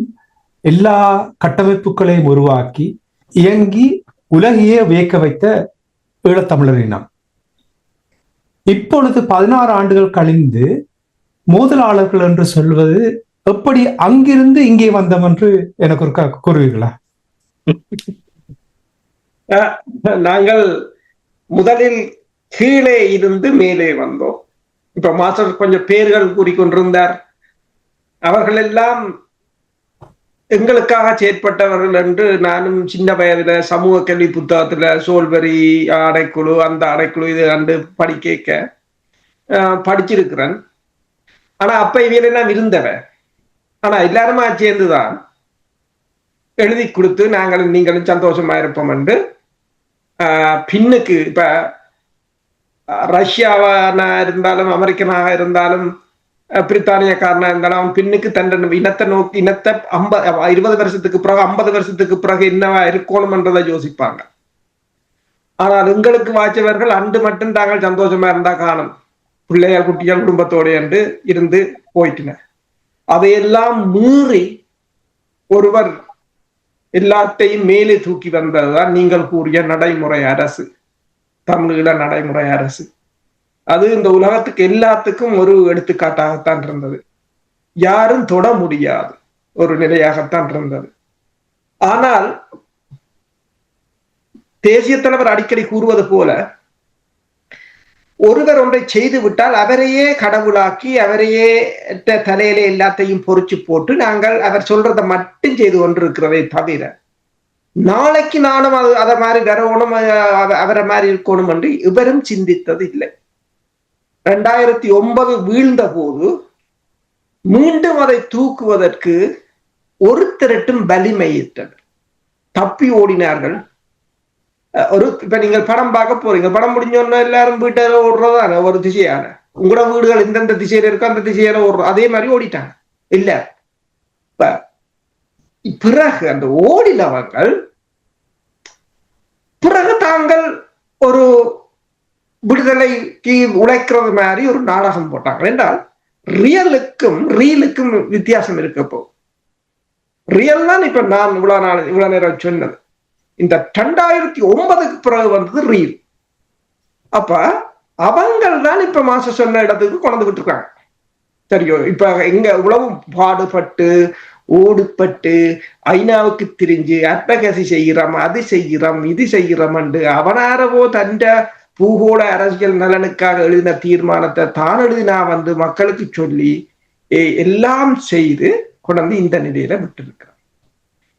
எல்லா கட்டமைப்புகளையும் உருவாக்கி இயங்கி உலகையே வியக்க வைத்த ஈழத்தமிழர் இனம் இப்பொழுது 16 ஆண்டுகள் கழிந்து மோதலாளர்கள் என்று சொல்வது எப்படி அங்கிருந்து இங்கே வந்தோம் என்று எனக்கு ஒரு கூறுவீர்களா? நாங்கள் முதலில் கீழே இருந்து மேலே வந்தோம். இப்ப மாஸ்டர் கொஞ்சம் பேர்கள் கூறிக்கொண்டிருந்தார். அவர்கள் எல்லாம் எங்களுக்காக செயற்பட்டவர்கள் என்று நானும் சின்ன வயதுல சமூக கல்வி புத்தகத்துல சோல்வரி அடைக்குழு, அந்த அடைக்குழு இது கண்டு படிச்சிருக்கிறேன். ஆனா அப்ப இவையெல்லாம் இருந்தவ. ஆனா எல்லாருமா சேர்ந்துதான் எழுதி கொடுத்து நீங்களும் சந்தோஷமா இருப்போம் என்று பின்னுக்கு இப்ப ரஷ்யாவானா இருந்தாலும் அமெரிக்கனாக இருந்தாலும் பிரித்தானியக்காரனா இருந்தாலும் அவன் பின்னுக்கு தன் இனத்தை நோக்கி 20 வருஷத்துக்கு பிறகு 50 வருஷத்துக்கு பிறகு என்னவா இருக்கணும் என்றதை யோசிப்பாங்க. ஆனால் எங்களுக்கு வாய்ச்சவர்கள் அன்று மட்டும் தாங்கள் சந்தோஷமா இருந்தா காணும், பிள்ளையார் குட்டியால் குடும்பத்தோடு என்று இருந்து போயிட்டுன. அதையெல்லாம் மீறி ஒருவர் எல்லாத்தையும் மேலே தூக்கி வந்ததுதான் நீங்கள் கூறிய நடைமுறை அரசு, தமிழீழ நடைமுறை அரசு. அது இந்த உலகத்துக்கு எல்லாத்துக்கும் ஒரு எடுத்துக்காட்டாகத்தான் இருந்தது. யாரும் தொட முடியாது ஒரு நிலையாகத்தான் இருந்தது. ஆனால் தேசிய தலைவர் அடிக்கடி கூறுவது போல, ஒருவர் ஒன்றை செய்து விட்டால் அவரையே கடவுளாக்கி அவரையே தலையிலே எல்லாத்தையும் பொறிச்சு போட்டு நாங்கள் அவர் சொல்றதை மட்டும் செய்து கொண்டிருக்கிறதை தவிர நாளைக்கு நானும் அதை மாதிரி வரணும், அவரை மாதிரி இருக்கணும் என்று இவரும் சிந்தித்தது இல்லை. 2009 வீழ்ந்த போது மீண்டும் அதை தூக்குவதற்கு ஒரு திரட்டும் வலிமையிட்டனர். தப்பி ஓடினார்கள். இப்ப நீங்கள் படம் பார்க்க போறீங்க, படம் முடிஞ்சோன்னா எல்லாரும் வீட்டில ஓடுறதான ஒரு திசையான, உங்களோட வீடுகள் இந்தந்த திசையில இருக்கோ அந்த திசையில ஓடுறோம், அதே மாதிரி ஓடிட்டாங்க இல்ல. பிறகு அந்த ஓடினவர்கள் பிறகு தாங்கள் ஒரு விடுதலைக்கு உழைக்கிறது மாதிரி ஒரு நாடகம் போட்டாங்க. என்றால் ரியலுக்கும் ரீலுக்கும் வித்தியாசம் இருக்கப்போ, ரியல் தான் இப்ப நான் இவ்வளவு நேரம் சொன்னது. இந்த 2009க்கு பிறகு வந்தது ரீல். அப்ப அவங்கள் தான் இப்ப மாச சொன்ன இடத்துக்கு கொண்டு விட்டுருக்காங்க. சரியோ, இப்ப எங்க உழவு பாடுபட்டு ஓடுபட்டு ஐநாவுக்கு திரிஞ்சு அட்வகசி செய்கிறோம், அது செய்கிறோம், இது செய்கிறோம் என்று அவனாரவோ தண்ட பூகோள அரசியல் நலனுக்காக எழுதின தீர்மானத்தை தான் எழுதினா வந்து மக்களுக்கு சொல்லி எல்லாம் செய்து கொண்டு இந்த நிலையில விட்டு இருக்கிறார்.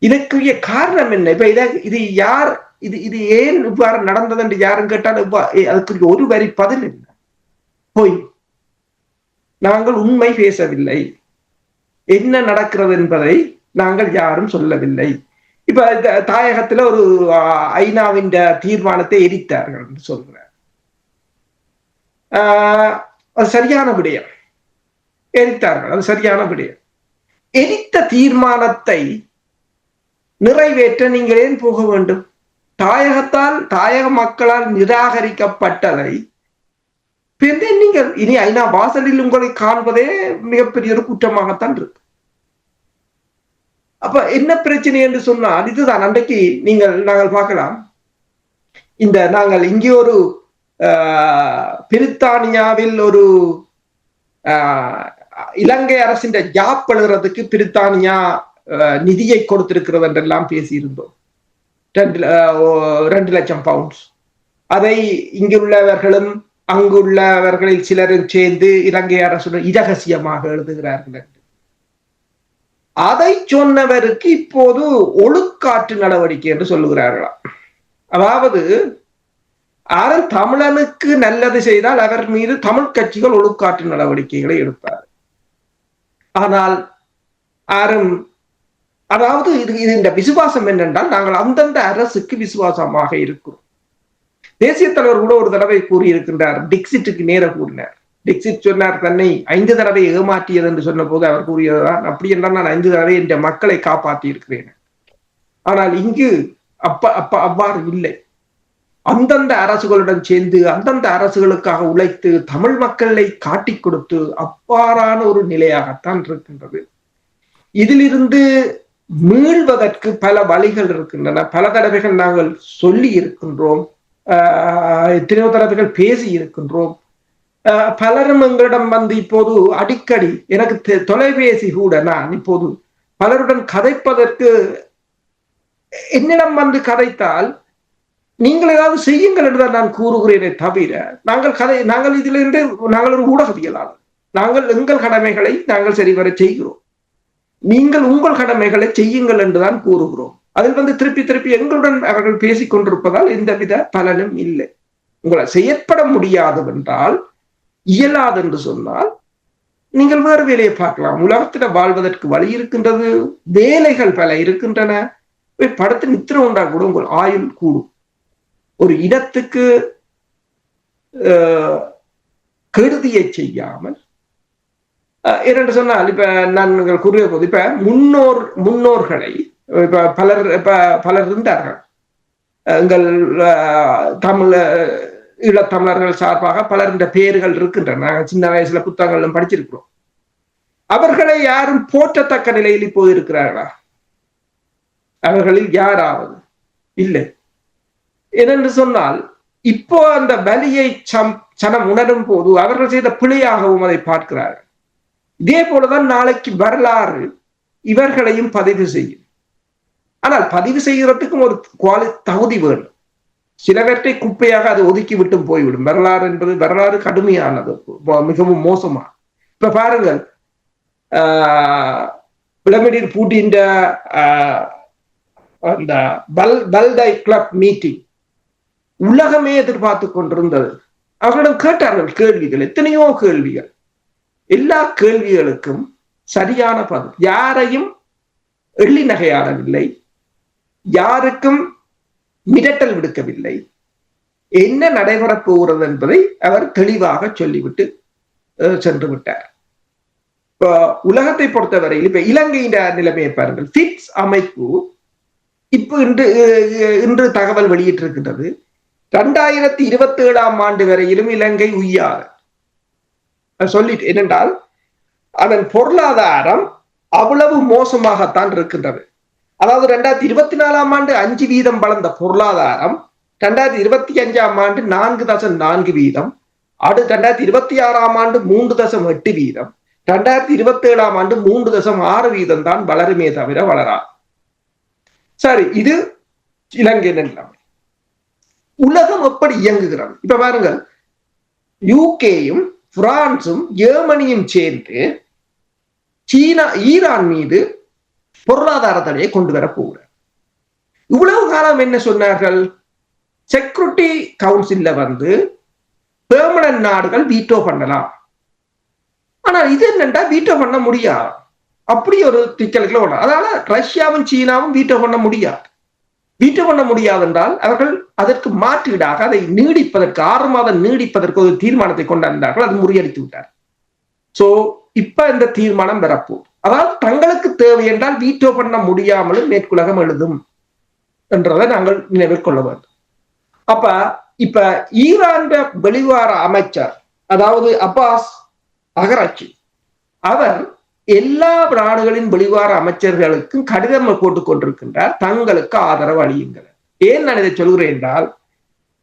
இதற்குரிய காரணம் என்ன? இப்ப இது யார் இது இது ஏன் இவ்வாறு நடந்தது என்று யாரும் கேட்டால் அதுக்கு ஒரு வரி பதில் இல்லை. போய் நாங்கள் உண்மை பேசவில்லை, என்ன நடக்கிறது என்பதை நாங்கள் யாரும் சொல்லவில்லை. இப்ப தாயகத்துல ஒரு ஐநாவின் தீர்மானத்தை எரித்தார்கள் என்று சொல்கிறார். அது சரியான விடயம், எரித்தார்கள், அது சரியான விடயம். எரித்த தீர்மானத்தை நிறைவேற்ற நீங்கள் ஏன் போக வேண்டும்? தாயக மக்களால் நிராகரிக்கப்பட்டதை நீங்கள் இனி ஐநா வாசலில் உங்களை காண்பதே மிகப்பெரிய ஒரு குற்றமாகத்தான் இருக்கு. அப்ப என்ன பிரச்சனை என்று சொன்னால் இதுதான். அன்றைக்கு நாங்கள் பார்க்கலாம், நாங்கள் இங்கே ஒரு பிரித்தானியாவில் ஒரு இலங்கை அரசின் ஜாப் எழுதுறதுக்கு பிரித்தானியா நிதியை கொடுத்திருக்கிறது என்றெல்லாம் பேசியிருந்தோம். 2 லட்சம் பவுண்ட்ஸ். அதை இங்குள்ளவர்களும் அங்குள்ளவர்களில் சிலரும் சேர்ந்து இலங்கை அரசுடன் இரகசியமாக எழுதுகிறார்கள் என்று. அதை சொன்னவருக்கு இப்போது ஒழுக்காற்று நடவடிக்கை என்று சொல்லுகிறார்களாம். அதாவது யாரும் தமிழனுக்கு நல்லது செய்தால் அவர் மீது தமிழ் கட்சிகள் ஒழுக்காற்று நடவடிக்கைகளை எடுப்பார். ஆனால் யாரும், அதாவது இது இந்த விசுவாசம் என்னென்றால் நாங்கள் அந்தந்த அரசுக்கு விசுவாசமாக இருக்கிறோம். தேசிய தலைவர் கூட ஒரு தடவை கூறியிருக்கின்றார், டிக்சிட்டுக்கு நேர கூறினார். டிக்சிட் சொன்னார் தன்னை 5 தடவை ஏமாற்றியது என்று சொன்ன போது அவர் கூறியதுதான், அப்படி என்றால் நான் 5 தடவை என்ற மக்களை காப்பாற்றி இருக்கிறேன். ஆனால் இங்கு அவ்வாறு இல்லை. அந்தந்த அரசுகளுடன் சேர்ந்து அந்தந்த அரசுகளுக்காக உழைத்து தமிழ் மக்களை காட்டிக் கொடுத்து அவ்வாறான ஒரு நிலையாகத்தான் இருக்கின்றது. இதிலிருந்து மீள்வதற்கு பல வழிகள் இருக்கின்றன. பல தடவைகள் நாங்கள் சொல்லி இருக்கின்றோம், எத்தனையோ தடவைகள் பேசி இருக்கின்றோம். பலரும் எங்களிடம் இப்போது அடிக்கடி எனக்கு தொலைபேசி கூட நான் இப்போது பலருடன் கதைப்பதற்கு என்னிடம் கதைத்தால் நீங்கள் ஏதாவது செய்யுங்கள் என்றுதான் நான் கூறுகிறேனே தவிர நாங்கள் இதிலிருந்து நாங்கள் ஒரு ஊடகவியலாளர், நாங்கள் எங்கள் கடமைகளை நாங்கள் சரிவர செய்கிறோம், நீங்கள் உங்கள் கடமைகளை செய்யுங்கள் என்றுதான் கூறுகிறோம். அதில் திருப்பி எங்களுடன் அவர்கள் பேசிக் கொண்டிருப்பதால் எந்தவித பலனும் இல்லை. உங்களை செயற்பட முடியாது என்றால், இயலாது என்று சொன்னால் நீங்கள் வேறு வேலையை பார்க்கலாம். உலகத்தில் வாழ்வதற்கு வழி இருக்கின்றது, வேலைகள் பல இருக்கின்றன. படத்து நித்திர ஒன்றா கூட உங்கள் ஆயுள் கூடும். ஒரு இடத்துக்கு கெடுதியை செய்யாமல், என்னென்று சொன்னால் இப்ப நான் கூறிய போது இப்ப முன்னோர்களை இப்ப பலர் இருந்தார்கள். எங்கள் ஈழத்தமிழர்கள் சார்பாக பலர் பெயர்கள் இருக்கின்றன. நாங்கள் சின்ன வயசுல புத்தகங்களும் படிச்சிருக்கிறோம். அவர்களை யாரும் போற்றத்தக்க நிலையில் இப்போது இருக்கிறார்களா? அவர்களில் யாராவது இல்லை. ஏனென்று சொன்னால் இப்போ அந்த வலியை சனம் உணரும் போது அவர்கள் செய்த பிழையாகவும் அதை பார்க்கிறார்கள். இதே போலதான் நாளைக்கு வரலாறு இவர்களையும் பதிவு செய்யும். ஆனால் பதிவு செய்கிறதுக்கும் ஒரு தகுதி வேணும். சிலவற்றை குப்பையாக அது ஒதுக்கி விட்டும் போய்விடும். வரலாறு கடுமையானது, மிகவும் மோசமா. இப்ப பாருங்கள், விளாடிமிர் புட்டின் அந்த பல்டை கிளப் மீட்டிங் உலகமே எதிர்பார்த்து கொண்டிருந்தது. அவர்களிடம் கேட்டார்கள் கேள்விகள், எத்தனையோ கேள்விகள். எல்லா கேள்விகளுக்கும் சரியான பதில். யாரையும் எள்ளி நகையாடவில்லை, யாருக்கும் மிரட்டல் விடுக்கவில்லை. என்ன நடைபெறப் போகிறது என்பதை அவர் தெளிவாக சொல்லிவிட்டு சென்று விட்டார். இப்போ உலகத்தை பொறுத்தவரையில் இப்ப இலங்கையின் நிலைமையை பாருங்கள். பிட்ஸ் அமைப்பு இப்போ இன்று தகவல் வெளியிட்டிருக்கின்றது, 2027 ஆண்டு வரையிலும் இலங்கை உய்யாது சொல்லிட்டு. என்னென்றால் அதன் பொருளாதாரம் அவ்வளவு மோசமாகத்தான் இருக்கின்றது. அதாவது 2024 ஆண்டு 5% வளர்ந்த பொருளாதாரம் 2025 ஆண்டு 4.4%, அடுத்து 2026 ஆண்டு 3.8%, 2027 ஆண்டு 3.6% தான் வளருமே தவிர வளராது. சரி, இது இலங்கை நிலைமை. உலகம் எப்படி இயங்குகிறது இப்ப பாருங்கள். யூகேயும் பிரான்சும் ஜெர்மனியும் சேர்ந்து ஈரான் மீது பொருளாதார தடையை கொண்டு வர போகிறார். இவ்வளவு காலம் என்ன சொன்னார்கள்? செக்யூரிட்டி கவுன்சில்ல வந்து பெர்மனன்ட் நாடுகள் வீட்டோ பண்ணலாம். ஆனா இது என்னண்டா வீட்டோ பண்ண முடியாது. அப்படி ஒரு சிக்கலுக்குள்ள ஒண்ணு. அதனால ரஷ்யாவும் சீனாவும் வீட்டோ பண்ண முடியாது. வீட்டோ பண்ண முடியாது என்றால் அவர்கள் அதற்கு மாற்றீடாக அதை நீடிப்பதற்கு 6 மாதம் நீடிப்பதற்கு ஒரு தீர்மானத்தை கொண்டாந்தார்கள். அது முறியடித்து விட்டார். சோ இப்ப இந்த தீர்மானம் வரப்போகுது. அதாவது தங்களுக்கு தேவை என்றால் வீட்டோ பண்ண முடியாமலும் மேற்குலகம் எழுதும் என்றதை நாங்கள் நினைவில் கொள்ள வேண்டும். அப்ப இப்ப ஈரான் வெளிவார அமைச்சர், அதாவது அப்பாஸ் அகராச்சி, அவர் எல்லா நாடுகளின் வெளிவார அமைச்சர்களுக்கும் கடிதம் போட்டுக் கொண்டிருக்கின்றார், தங்களுக்கு ஆதரவு அளியுங்கள். ஏன் நான் இதை சொல்கிறேன் என்றால்,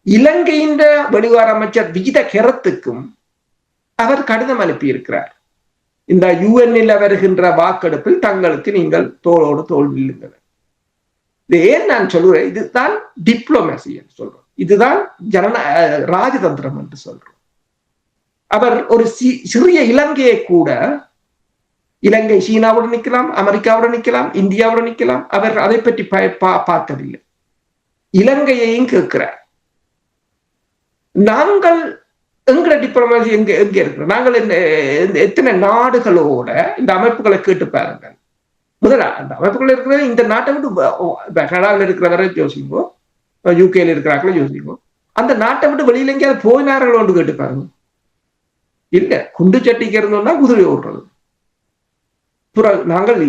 இலங்கையின் வெளிவார அமைச்சர் விஜித கெரத்துக்கும் அவர் கடிதம் அனுப்பியிருக்கிறார். இந்த யுஎன்ல வருகின்ற வாக்கெடுப்பில் தங்களுக்கு நீங்கள் தோளோடு தோல் நில்லுங்கள். இது ஏன் நான் சொல்கிறேன், இதுதான் டிப்ளோமசி என்று சொல்றோம், இதுதான் ராஜதந்திரம் என்று சொல்றோம். அவர் ஒரு சிறிய இலங்கையை கூட, இலங்கை சீனாவுடன் நிற்கலாம், அமெரிக்காவுடன் நிற்கலாம், இந்தியாவுடன் நிற்கலாம், அவர் அதை பற்றி பார்க்கவில்லை. இலங்கையையும் கேட்கிறார். நாங்கள் எங்கட டிப்ளோமசி எங்க இருக்கிறோம்? நாங்கள் எத்தனை நாடுகளோட இந்த அமைப்புகளை கேட்டு பாருங்கள். முதல்ல அந்த அமைப்புகள் இருக்கிற இந்த நாட்டை விட்டு கனடாவில் இருக்கிறவரை யோசிங்கோ, யூகேல இருக்கிறாங்களோ யோசிங்கோ, அந்த நாட்டை விட்டு வெளியில எங்கேயாவது போயினார்கள் ஒன்று கேட்டு பாருங்க. இல்ல, குண்டு சட்டிக்கு இருந்தோம்னா குதிரை ஓடுறது. நாங்கள்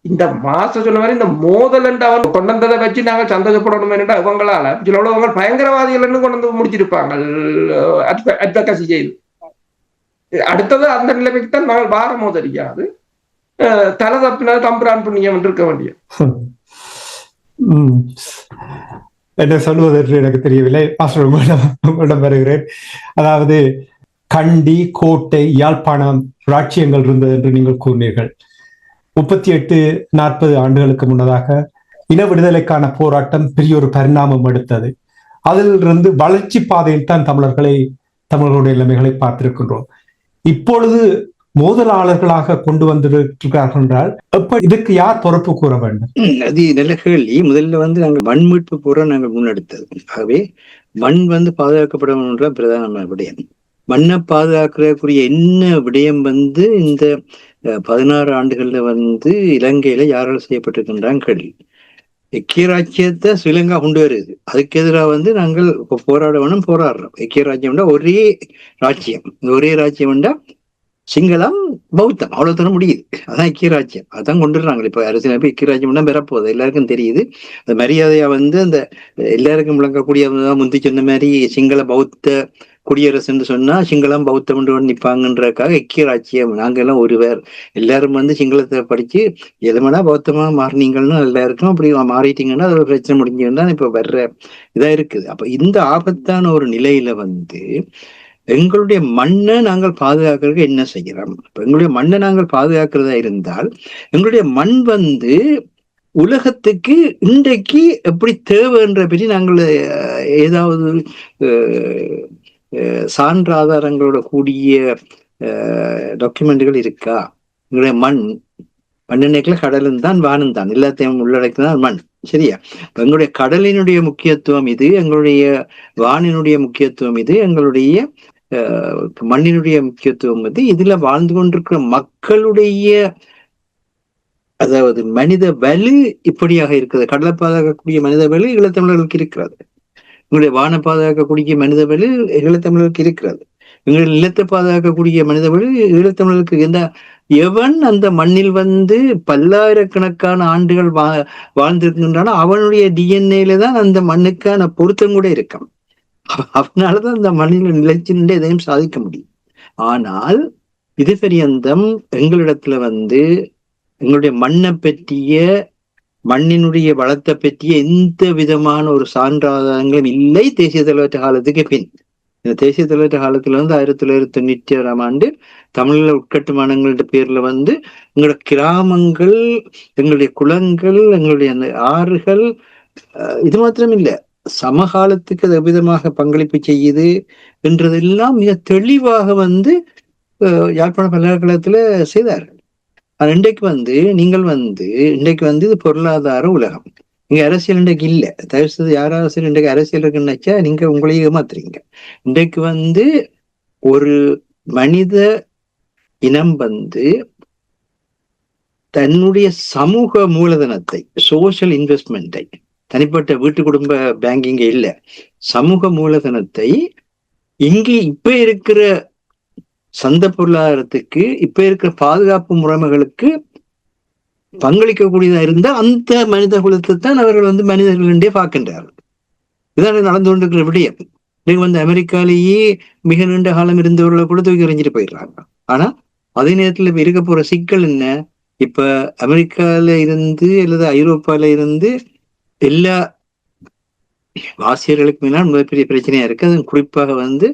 இந்த மாசம் சொன்ன மாதிரி இந்த மோதல் என்று அவன் கொண்டு வந்ததை வச்சு நாங்கள் சந்தோஷப்படணும் என்றா இவங்களால சிலவங்க பயங்கரவாதிகள் கொண்டு வந்து முடிச்சிருப்பாங்க அட்வகசி செய்து. அடுத்தது அந்த நிலைமைக்கு தான் நாங்கள் வார மோதலிக்காது தலை தப்பினால் தம்புரான் புண்ணியம் இருக்க வேண்டிய. என்ன சொல்வது என்று எனக்கு தெரியவில்லை. உங்களிடம் வருகிறேன். அதாவது கண்டி, கோட்டை, யாழ்ப்பாணம் ராட்சியங்கள் இருந்தது என்று நீங்கள் கூறினீர்கள். 38-40 ஆண்டுகளுக்கு முன்னதாக இன விடுதலைக்கான போராட்டம் பெரிய ஒரு பரிணாமம் எடுத்தது. அதிலிருந்து வளர்ச்சி பாதையில் தான் தமிழர்களுடைய நிலைமைகளை பார்த்திருக்கின்றோம். இப்பொழுது மோதலாளர்களாக கொண்டு வந்திருக்கிறார்கள் என்றால் இதுக்கு யார் பொறுப்பு கூற வேண்டும்? அது நல்ல கேள்வி. முதல்ல நாங்கள் மண் மீட்பு போற நாங்கள் முன்னெடுத்தது. ஆகவே மண் பாதுகாக்கப்பட என்ற பிரதான விடயம். மண்ணை பாதுகாக்கிறக்குரிய என்ன விடயம் இந்த 16 ஆண்டுகள்ல இலங்கையில யாரால் செய்யப்பட்டிருக்கின்றான் கேள்வி. ஐக்கிய ராஜ்யத்தை ஸ்ரீலங்கா கொண்டு வருது. அதுக்கு எதிராக நாங்கள் போராட வேணும், போராடுறோம். ஐக்கிய ராஜ்யம் ஒரே ராஜ்யம். ஒரே ராஜ்யம் சிங்களம் பௌத்தம் அவ்வளவு முடியுது. அதான் ஐக்கிய ராஜ்யம். அதான் கொண்டுடுறாங்க. இப்ப அரசியல் ஐக்கிய ராஜ்யம் தான் பெறப்போகுது. எல்லாருக்கும் தெரியுது. அந்த மரியாதையா அந்த எல்லாருக்கும் விளங்கக்கூடிய முந்தி சொன்ன மாதிரி சிங்கள பௌத்த குடியரசுன்னு சொன்னா சிங்களம் பௌத்தம் நிப்பாங்கன்றதுக்காக ஐக்கிய ராஜ்யம். நாங்க எல்லாம் ஒருவர் எல்லாரும் சிங்களத்தை படிச்சு எதுமனா பௌத்தமா மாறினீங்கன்னு எல்லாருக்கும் அப்படி மாறிட்டீங்கன்னா அது ஒரு பிரச்சனை முடிஞ்சுன்னா இப்ப வர்ற இதா இருக்குது. அப்ப இந்த ஆபத்தான ஒரு நிலையில எங்களுடைய மண்ணை நாங்கள் பாதுகாக்கிறதுக்கு என்ன செய்யறோம்? இப்ப எங்களுடைய மண்ணை நாங்கள் பாதுகாக்கிறதா இருந்தால் எங்களுடைய மண் உலகத்துக்கு இன்றைக்கு எப்படி தேவைன்ற பற்றி நாங்கள் ஏதாவது சான்று ஆதாரங்களோட கூடிய டாக்குமெண்ட்டுகள் இருக்கா? எங்களுடைய மண்ணெண்ணைக்குள்ள கடலும் தான் வானம் தான் எல்லாத்தையும் உள்ளடக்கிதான் மண். சரியா? எங்களுடைய கடலினுடைய முக்கியத்துவம் இது, எங்களுடைய வானினுடைய முக்கியத்துவம் இது, எங்களுடைய மண்ணினுடைய முக்கியத்துவம் இதுல வாழ்ந்து கொண்டிருக்கிற மக்களுடைய, அதாவது மனித வலு இப்படியாக இருக்கிறது. கடலை பாதுகாக்கக்கூடிய மனித வலு ஈழத்தமிழர்களுக்கு இருக்கிறது. எங்களுடைய வான பாதுகாக்கக்கூடிய மனித வலு ஈழத்தமிழர்களுக்கு இருக்கிறது. எங்களுடைய நிலத்தை பாதுகாக்கக்கூடிய மனித வலு ஈழத்தமிழர்களுக்கு. எவன் அந்த மண்ணில் பல்லாயிரக்கணக்கான ஆண்டுகள் வாழ்ந்திருக்கின்றானோ அவனுடைய டிஎன்ஏல தான் அந்த மண்ணுக்கான பொருத்தம் கூட இருக்கும். அவனாலதான் அந்த மண்ணில நிலைச்சு எதையும் சாதிக்க முடியும். ஆனால் இது பெரியந்தம் எங்களிடத்துல எங்களுடைய மண்ணை பற்றிய, மண்ணினுடைய வளத்தை பற்றிய எந்த விதமான ஒரு சான்றாதாரங்களும் இல்லை. தேசிய தலைவற்ற காலத்துக்கு பின், இந்த தேசிய தலைவற்ற காலத்துல 1996ஆம் ஆண்டு தமிழ்ல உட்கட்டுமானங்கள்ட பேர்ல எங்களோட கிராமங்கள், எங்களுடைய குளங்கள், எங்களுடைய அந்த ஆறுகள், இது மாத்திரம் இல்லை, சமகாலத்துக்கு அது எவ்விதமாக பங்களிப்பு செய்யுது என்றதெல்லாம் மிக தெளிவாக யாழ்ப்பாண பல்கலைக்கழகத்துல செய்தார்கள். இன்றைக்கு நீங்கள் இன்றைக்கு இது பொருளாதார உலகம். இங்க அரசியல் இன்றைக்கு இல்ல. தயவு செய்து யாராவது இன்றைக்கு அரசியல் இருக்குன்னு நினைச்சா நீங்க உங்களையே ஏமாத்துறீங்க. இன்றைக்கு வந்து ஒரு மனித இனம் வந்து தன்னுடைய சமூக மூலதனத்தை, சோசியல் இன்வெஸ்ட்மெண்ட்டை, தனிப்பட்ட வீட்டு குடும்ப பேங்கிங்க இல்ல, சமூக மூலதனத்தை இங்கே இப்ப இருக்கிற சந்த பொருளாதாரத்துக்கு, இப்ப இருக்கிற பாதுகாப்பு முறைமைகளுக்கு பங்களிக்கக்கூடியதா இருந்தா அந்த மனித குலத்தை தான் அவர்கள் வந்து மனிதர்கள் என்றே பார்க்கின்றார்கள். இதான் நடந்து கொண்டிருக்கிற விடயம். நீங்க வந்து அமெரிக்காலேயே மிக நீண்ட காலம் இருந்தவர்களை கூட தூக்கி எறிஞ்சிட்டு போயிடுறாங்க. ஆனா அதே நேரத்துல இப்ப இருக்க போற சிக்கல் என்ன? இப்ப அமெரிக்கால இருந்து அல்லது ஐரோப்பால இருந்து எல்லா ஆசிரியர்களுக்கு மேலால் மிகப்பெரிய பிரச்சனையா இருக்கு. அது குறிப்பாக வந்து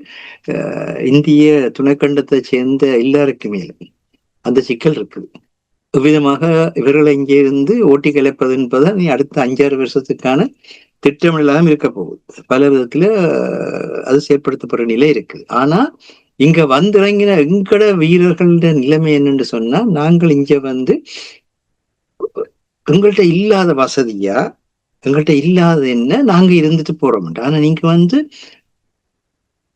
இந்திய துணைக்கண்டத்தை சேர்ந்த எல்லாருக்கு மேலும் அந்த சிக்கல் இருக்குது. விதமாக இவர்களை இங்கே இருந்து ஓட்டி கிளப்பது என்பதுதான் நீ அடுத்த 5-6 வருஷத்துக்கான திட்டமிடலாம் இருக்க போகுது. பல விதத்துல அது செயற்படுத்தப்படுற நிலை இருக்குது. ஆனா இங்க வந்திறங்கின எங்கட வீரர்கள நிலைமை என்னன்னு சொன்னா, நாங்கள் இங்க வந்து எங்கள்கிட்ட இல்லாத வசதியா, எங்கள்கிட்ட இல்லாத என்ன நாங்க இருந்துட்டு போறோம். ஆனா நீங்க வந்து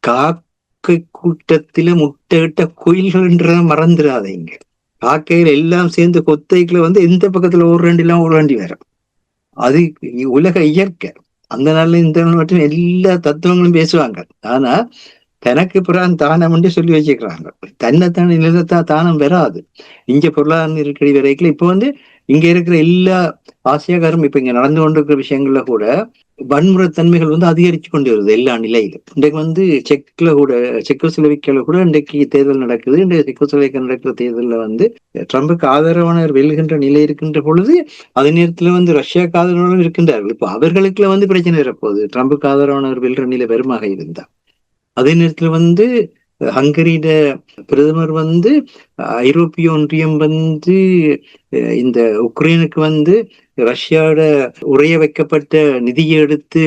காக்கை கூட்டத்தில முட்டையிட்ட குயில்கள்ன்றத மறந்துடாதீங்க. காக்கைகள் எல்லாம் சேர்ந்து கொத்தைக்குள்ள வந்து எந்த பக்கத்துல ஒரு வண்டி வரும். அது உலக இயற்கை. அந்த நாள்ல இந்த நாள் மட்டும் எல்லா தத்துவங்களும் பேசுவாங்க. ஆனா தனக்கு பிறான் தானம் என்று சொல்லி வச்சுக்கிறாங்க. தன்னைத்தான நிலத்தா தானம் வராது. இங்க பொருளாதார நெருக்கடி வரைக்கும் இப்ப வந்து இங்க இருக்கிற எல்லா ஆசியாக்காரும் இப்ப இங்க நடந்து கொண்டிருக்கிற விஷயங்கள்ல கூட வன்முறைத்தன்மைகள் வந்து அதிகரிச்சு கொண்டு வருது எல்லா நிலையிலும். இன்றைக்கு வந்து செக்கோஸ்லோவேக்கியால கூட இன்றைக்கு தேர்தல் நடக்குது. இன்றைக்கு செக்கோஸ்லோவேக்கியா நடக்கிற தேர்தலில் வந்து ட்ரம்புக்கு ஆதரவானவர் வெல்கின்ற நிலை இருக்கின்ற பொழுது அதே நேரத்துல வந்து ரஷ்யாவுக்கு ஆதரவானவர் இருக்கின்றார்கள். இப்போ அவர்களுக்குள்ள வந்து பிரச்சனை வரப்போகுது. ட்ரம்புக்கு ஆதரவானவர் வெல்ற நிலை வருமாக இருந்தா. அதே நேரத்துல வந்து ஹங்கரியிட பிரதமர் வந்து ஐரோப்பிய ஒன்றியம் வந்து இந்த உக்ரைனுக்கு வந்து ரஷ்யாவோட உறைய வைக்கப்பட்ட நிதியை எடுத்து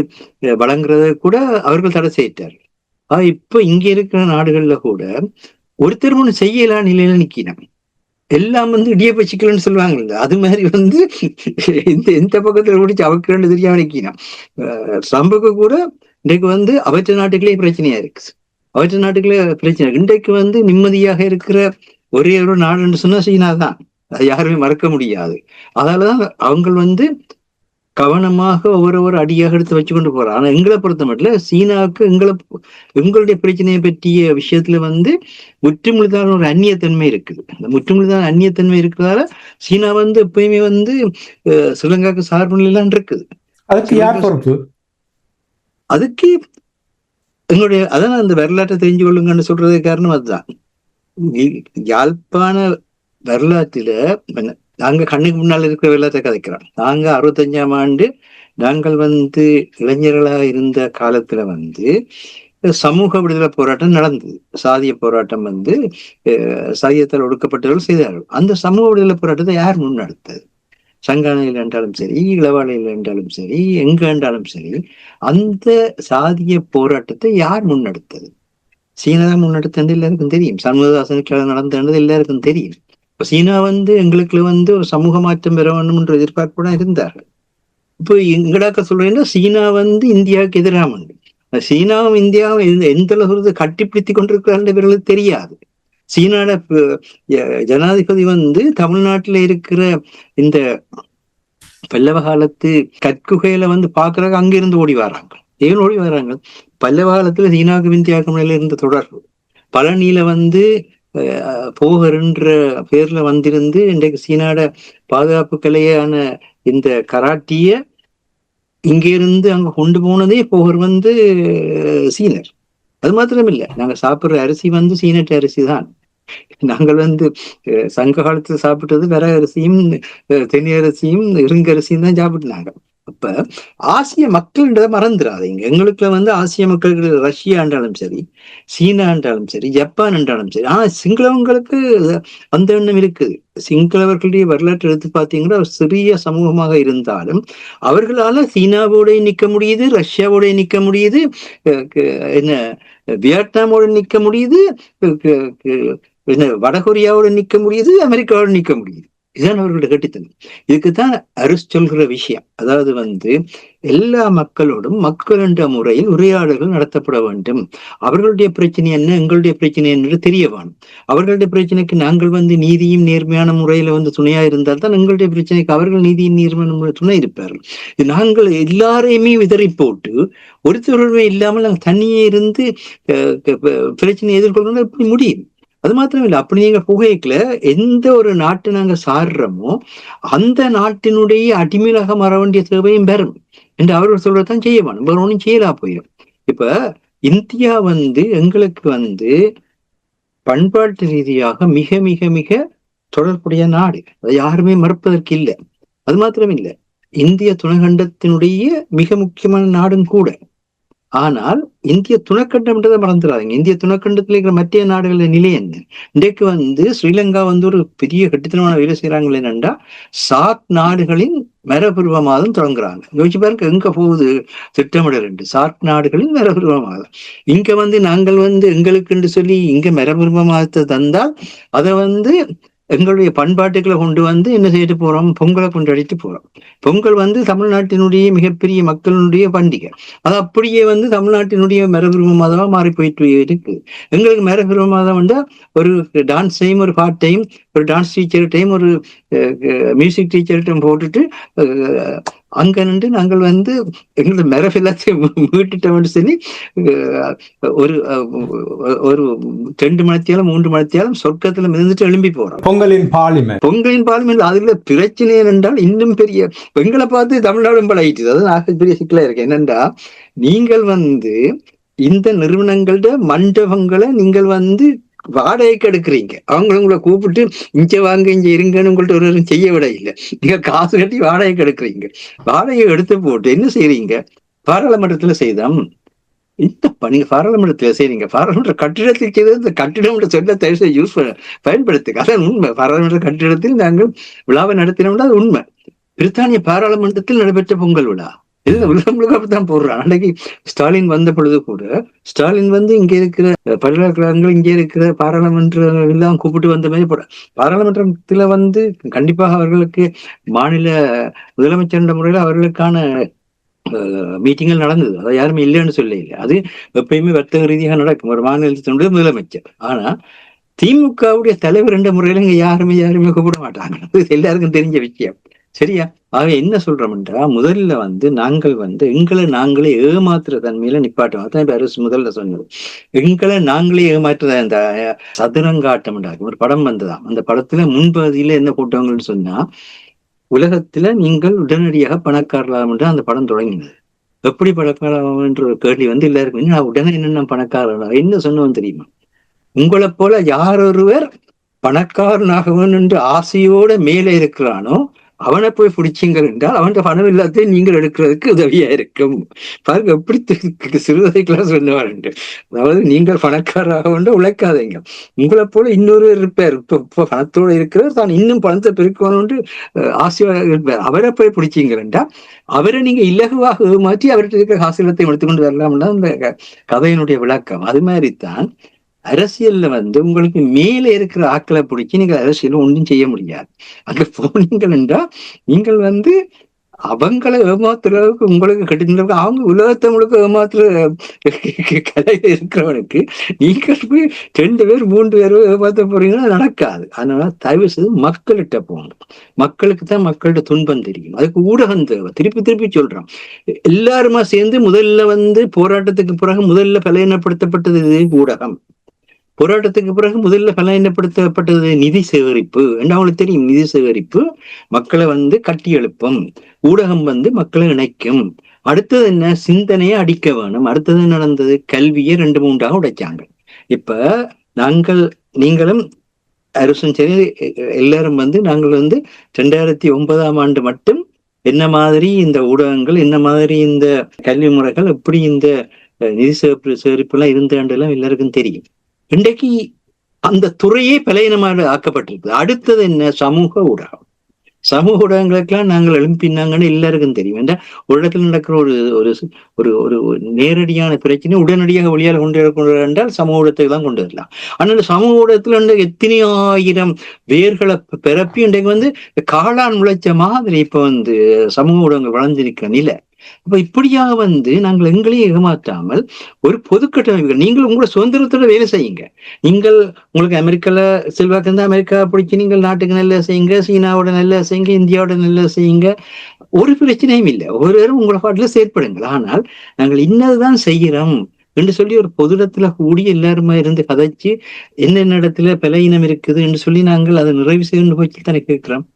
வழங்குறத கூட அவர்கள் தடை செய்யிட்டார். இப்ப இங்க இருக்கிற நாடுகள்ல கூட ஒருத்தர் ஒண்ணு செய்யலாம் நிலையில நிக்கணும். எல்லாம் வந்து இடியப்ப சிக்கல்னு சொல்லுவாங்கல்ல, அது மாதிரி வந்து எந்த பக்கத்துல முடிச்சு அவருக்கு ரெண்டு தெரியாம நிக்கணும். ட்ரம்புக்கு கூட இன்றைக்கு வந்து அவற்ற நாட்டுகளே பிரச்சனையா இருக்கு. அவற்ற நாட்டுகளே பிரச்சனை. இன்றைக்கு வந்து நிம்மதியாக இருக்கிற ஒரே ஒரு நாடுன்னு சொன்னா சீனா தான். அது யாருமே மறக்க முடியாது. அதனாலதான் அவங்க வந்து கவனமாக ஒவ்வொரு அடியாக எடுத்து வச்சு கொண்டு போறாங்க. ஆனா எங்களை பொறுத்த மட்டும் சீனாவுக்கு எங்களுடைய பிரச்சனையை பற்றிய விஷயத்துல வந்து முற்றுமுழுதான ஒரு அந்நியத்தன்மை இருக்குது. அந்த முற்றுமுழுதான அந்நியத்தன்மை இருக்கிறதால சீனா வந்து எப்பயுமே வந்து ஸ்ரீலங்காவுக்கு சார்பு நிலையிலாம் இருக்குது. அதுக்கு யார் பொறுப்பு? அதுக்கு எங்களுடைய அதான் அந்த வரலாற்றை தெரிஞ்சு கொள்ளுங்கன்னு சொல்றது காரணம் அதுதான். யாழ்ப்பாண வரலாற்றில நாங்க கண்ணுக்கு முன்னால் இருக்கிற வரலாற்றை கதைக்கிறோம். நாங்க 65ஆம் ஆண்டு நாங்கள் வந்து இளைஞர்களாக இருந்த காலத்துல வந்து சமூக விடுதலை போராட்டம் நடந்தது. சாதிய போராட்டம் வந்து சாதியத்தால் ஒடுக்கப்பட்டவர்கள் செய்தார்கள். அந்த சமூக விடுதலை போராட்டத்தை யார் முன்னெடுத்தது? சங்கானையில் என்றாலும் சரி, இளவாலையில் என்றாலும் சரி, எங்க என்றாலும் சரி, அந்த சாதிய போராட்டத்தை யார் முன்னெடுத்தது? சீனா தான் முன்னெடுத்தது எல்லாருக்கும் தெரியும். சண்முகதாசனுக்கு நடந்தது எல்லாருக்கும் தெரியும். இப்ப சீனா வந்து எங்களுக்கு வந்து ஒரு சமூக மாற்றம் பெற வேண்டும் என்ற எதிர்பார்ப்பு தான் இருந்தார்கள். இப்போ எங்கடாக்க சொல்றேன்னா சீனா வந்து இந்தியாவுக்கு எதிராக சீனாவும் இந்தியாவும் எந்த அளவுக்கு கட்டிப்பிடித்து கொண்டிருக்கிறார்கள் தெரியாது. சீனாட ஜனாதிபதி வந்து தமிழ்நாட்டுல இருக்கிற இந்த பல்லவ காலத்து கற்குகையில வந்து பாக்குறாங்க. அங்கிருந்து ஓடி வராங்க. ஏன் ஓடி வராங்க? பல்லவ காலத்துல சீனாவுக்கு இந்தியாவுக்கு மேல இருந்த தொடர்பு. பழனியில வந்து போகர்ன்ற பேர்ல வந்திருந்து இன்றைக்கு சீனாட பாதுகாப்பு கலையான இந்த கராட்டிய இங்க இருந்து அங்க கொண்டு போனதே போகர் வந்து சீனர். அது மாத்திரம் இல்ல, நாங்க சாப்பிடுற அரிசி வந்து சீனட்டு அரிசி தான். நாங்கள் வந்து சங்க காலத்துல சாப்பிட்டது விற அரிசியும் தென்னை அரிசியும் இருங்கரிசியும் தான் சாப்பிட்டுனாங்க. அப்ப ஆசிய மக்கள்ன்றத மறந்துடாதீங்க. எங்களுக்குள்ள வந்து ஆசிய மக்களுக்கு ரஷ்யா என்றாலும் சரி, சீனா என்றாலும் சரி, ஜப்பான் என்றாலும் சரி. ஆனா சிங்களவங்களுக்கு அந்த எண்ணம் இருக்குது. சிங்களவர்களுடைய வரலாற்று எடுத்து பார்த்தீங்கன்னா சிறிய சமூகமாக இருந்தாலும் அவர்களால சீனாவோட நிக்க முடியுது, ரஷ்யாவோட நிக்க முடியுது, என்ன வியட்நாமோட நிக்க முடியுது, என்ன வடகொரியாவோட நிக்க முடியுது, அமெரிக்காவோட நிக்க முடியுது. இதுதான் அவர்களுடைய கட்டித்தனம். இதுக்குத்தான் அரசு சொல்கிற விஷயம், அதாவது எல்லா மக்களோடும் மக்கள் என்ற முறையில் உரையாடல்கள் நடத்தப்பட வேண்டும். அவர்களுடைய பிரச்சனை என்ன, எங்களுடைய பிரச்சனை என்று தெரிய வேணும். அவர்களுடைய பிரச்சனைக்கு நாங்கள் நீதியும் நேர்மையான முறையில துணையா இருந்தால் தான் எங்களுடைய பிரச்சனைக்கு அவர்கள் நீதியும் நேர்மையான முறை துணை இருப்பார்கள். நாங்கள் எல்லாரையுமே விதறி போட்டு ஒருத்தருமே இல்லாமல் நாங்கள் தனியே இருந்து பிரச்சனையை எதிர்கொள்ளணும் எப்படி முடியும்? அது மாத்திரம் இல்லை, அப்படி நீங்க புகைக்கல எந்த ஒரு நாட்டை நாங்க சாடுறோமோ அந்த நாட்டினுடைய அடிமையாக மாற வேண்டிய தேவையும் பெறும் என்று அவர்கள் சொல்றதான் செய்ய வேணும். வேற ஒன்றும் செய்யலா போயிடும். இப்ப இந்தியா எங்களுக்கு பண்பாட்டு ரீதியாக மிக மிக மிக தொடர்புடைய நாடு, அதை யாருமே மறுப்பதற்கு இல்லை. அது மாத்திரம் இல்லை, இந்திய துணைக்கண்டத்தினுடைய மிக முக்கியமான நாடும் கூட. ஆனால் இந்திய துணைக்கண்டம்ன்றதை மறந்துடாதீங்க. இந்திய துணைக்கண்டத்தில் இருக்கிற மற்ற நாடுகளின் நிலை என்ன? இன்றைக்கு ஸ்ரீலங்கா ஒரு பெரிய கட்டித்தனமான வேலை செய்யறாங்க. என்னன்னா, சாக் நாடுகளின் மரபுருவ மாதம் தொடங்குறாங்க. யோசிச்சு பாருங்க, எங்க போகுது திட்டமிடல். சாக் நாடுகளின் மரபுருவ மாதம். இங்க நாங்கள் எங்களுக்குன்னு சொல்லி இங்க மரபுருவ மாதத்தை தந்தால் அதை எங்களுடைய பண்பாட்டுகளை கொண்டு என்ன செய்துட்டு போறோம்? பொங்கலை கொண்டாடிட்டு போறோம். பொங்கல் தமிழ்நாட்டினுடைய மிகப்பெரிய மக்களுடைய பண்டிகை. அது அப்படியே தமிழ்நாட்டினுடைய மரபுரிமை மாதமா மாறி போயிட்டு இருக்கு. எங்களுக்கு மரபுரிமை மாதம் ஒரு டான்ஸ் டைம், ஒரு பாட் டைம், ஒரு டான்ஸ் டீச்சர் டைம், ஒரு மியூசிக் டீச்சர் டைம் போட்டுட்டு அங்க நின்று நாங்கள் எங்களோட மரபு எல்லாத்தையும் மீட்டுட்டோம்னு சொல்லி ஒரு 2 மணித்தியாலும் 3 மணித்தியாலும் சொர்க்கத்துல மிதந்துட்டு எழும்பி போறோம். பொங்கலின் பார்லிமெண்ட். அதுல பிரச்சனை என்றால் இன்னும் பெரிய, பெண்களை பார்த்து தமிழ்நாடும் பழகிட்டு, அது பெரிய சிக்கலா இருக்கு. என்னண்டா, நீங்கள் இந்த நிறுவனங்களோட மண்டபங்களை நீங்கள் வாடகைக்கு எடுக்கிறீங்க. உங்களை கூப்பிட்டு இங்க வாங்க, இங்க இருங்கன்னு உங்கள்ட்ட ஒரு செய்ய விட இல்லை. நீங்க காசு கட்டி வாடகைக்கு எடுக்கிறீங்க. வாடகை எடுத்து போட்டு என்ன செய்யறீங்க? பாராளுமன்றத்துல செய்தோம். நீங்க பாராளுமன்றத்துல செய்றீங்க. பாராளுமன்ற கட்டிடத்தில் செய்தது இந்த கட்டிடம் சொல்ல தயவு யூஸ் பயன்படுத்துங்க. அதான் உண்மை. பாராளுமன்ற கட்டிடத்தில் நாங்கள் விழாவை நடத்தினோம்னா அது உண்மை. பிரித்தானிய பாராளுமன்றத்தில் நடைபெற்ற பொங்கல் விழா இது உலகம் முழுக்க அப்படித்தான் போடுறான். அன்னைக்கு ஸ்டாலின் வந்த பொழுது கூட ஸ்டாலின் இங்க இருக்கிற பல்கலைக்கழகங்கள், இங்க இருக்கிற பாராளுமன்றம் எல்லாம் கூப்பிட்டு வந்த மாதிரி போட, பாராளுமன்றத்துல கண்டிப்பாக அவர்களுக்கு மாநில முதலமைச்சர் முறையில அவர்களுக்கான மீட்டிங்கள் நடந்தது. அதை யாருமே இல்லைன்னு சொல்ல இல்லை. அது எப்பயுமே வர்த்தக ரீதியாக நடக்கும், ஒரு மாநிலத்தினுடைய முதலமைச்சர். ஆனா திமுகவுடைய தலைவர் என்ற முறையில இங்க யாருமே கூப்பிட மாட்டாங்க. அது எல்லாருக்கும் தெரிஞ்ச விஷயம். சரியா? ஆக என்ன சொல்றோம்ன்றா, முதல்ல நாங்கள் எங்களை நாங்களே ஏமாத்துற தன்மையில நிப்பாட்டோம். அதான் அரசு முதல்ல சொன்னது. எங்களை நாங்களே ஏமாற்றுற அந்த சதுரங்காட்டம் ஒரு படம் வந்ததாம். அந்த படத்துல முன்பகுதியில என்ன போட்டவங்கன்னு சொன்னா, உலகத்துல நீங்கள் உடனடியாக பணக்காரலாம் என்று அந்த படம் தொடங்கினது. எப்படி பணக்காரலாம் என்ற ஒரு கேள்வி எல்லாருக்கும், நான் உடனே என்னென்ன பணக்காரலாம் என்ன சொன்னோம் தெரியுமா? உங்களை போல யாரொருவர் பணக்காரனாகவன் என்று ஆசையோட மேலே இருக்கிறானோ அவனை போய் பிடிச்சிங்கள் என்றால் அவன் பணம் எல்லாத்தையும் நீங்கள் எடுக்கிறதுக்கு உதவியா இருக்கும். பாருங்க எப்படி சிறுவதைக்கெல்லாம் சொன்னவார். அதாவது நீங்கள் பணக்காரராக வந்து உழைக்காதீங்க, உங்களை போல இன்னொரு இருப்பார், இப்போ பணத்தோடு இருக்கிறவர் தான் இன்னும் பணத்தை பெருக்கணும்னு ஆசையாக இருப்பார், அவரை போய் பிடிச்சிங்கன்னா அவரை நீங்க இலகுவாக மாற்றி அவர்கிட்ட இருக்கிற காசுலத்தையும் எடுத்துக்கொண்டு வரலாம்னா அந்த கதையினுடைய விளக்கம். அது மாதிரித்தான் அரசியல்ல உங்களுக்கு மேல இருக்கிற ஆக்களை பிடிச்சி நீங்க அரசியல் ஒன்றும் செய்ய முடியாது. அங்க போனீங்கன்னா நீங்கள் அவங்களை ஏமாத்துறதுக்கு உங்களுக்கு கட்டினதுக்கு அவங்க உலகத்தை முழுக்க ஏமாத்துற கதையில இருக்கிறவனுக்கு நீங்கள் போய் 2 பேர் 3 பேரோ ஏமாத்த போறீங்கன்னா நடக்காது. அதனால தயவு செய்து மக்கள்கிட்ட போகணும். மக்களுக்கு தான் மக்கள்கிட்ட துன்பம் தெரியும். அதுக்கு ஊடகம் தேவை. திருப்பி திருப்பி சொல்றான். எல்லாருமா சேர்ந்து முதல்ல போராட்டத்துக்கு பிறகு முதல்ல பலவீனப்படுத்தப்பட்டது ஊடகம். போராட்டத்துக்கு பிறகு முதல்ல பலவீனப்படுத்தப்பட்டது நிதி சேகரிப்பு. அவங்களுக்கு தெரியும் நிதி சேகரிப்பு மக்களை கட்டி எழுப்பும், ஊடகம் மக்களை இணைக்கும். அடுத்தது என்ன? சிந்தனையை அடிக்க வேணும். அடுத்தது நடந்தது கல்வியை 2-3 உடைச்சாங்க. இப்ப நீங்களும் அரசும் சரி எல்லாரும் நாங்கள் 2009ஆம் ஆண்டு மட்டும் என்ன மாதிரி இந்த ஊடகங்கள், என்ன மாதிரி இந்த கல்வி முறைகள், எப்படி இந்த நிதி சேகரிப்பு எல்லாம் இருந்தெல்லாம் எல்லாருக்கும் தெரியும். இன்றைக்கு அந்த துறையே பலவீனமாக ஆக்கப்பட்டிருக்கு. அடுத்தது என்ன? சமூக ஊடகம். சமூக ஊடகங்களுக்கெல்லாம் நாங்கள் எழுப்பினாங்கன்னு எல்லாருக்கும் தெரியும். ஏன்னா ஒரு இடத்துல நடக்கிற ஒரு ஒரு ஒரு ஒரு நேரடியான பிரச்சனை உடனடியாக வெளியால் கொண்டு வரக்கூடாது என்றால் சமூக ஊடகத்துக்கு தான் கொண்டு வரலாம். ஆனால் சமூக ஊடகத்துல எத்தனையோ ஆயிரம் வேர்களை பிறப்பி இன்றைக்கு காளான் முளைச்ச மாதிரி இப்ப சமூக ஊடகங்கள் வளர்ந்திருக்கிற நிலை. அப்ப இப்படியாக நாங்கள் எங்களையும் ஏமாற்றாமல் ஒரு பொது கட்டமைப்புகள், நீங்கள் உங்களோட சுதந்திரத்தோட வேலை செய்யுங்க. நீங்கள் உங்களுக்கு அமெரிக்கால செல்வாக்கு இருந்தா அமெரிக்கா பிடிச்சி நீங்கள் நாட்டுக்கு நல்ல செய்யுங்க, சீனாவோட நல்ல செய்யுங்க, இந்தியாவோட நல்ல செய்யுங்க, ஒரு பிரச்சனையும் இல்லை. ஒருவரும் உங்களை பாட்டுல செயற்படுங்கள். ஆனால் நாங்கள் இன்னதுதான் செய்கிறோம் என்று சொல்லி ஒரு பொதுடத்துல கூடி எல்லாருமே இருந்து கதைச்சு என்னென்ன இடத்துல பலவீனம் இருக்குது என்று சொல்லி நாங்கள் அதை நிறைவு செய்து போய் தானே கேட்கிறோம்.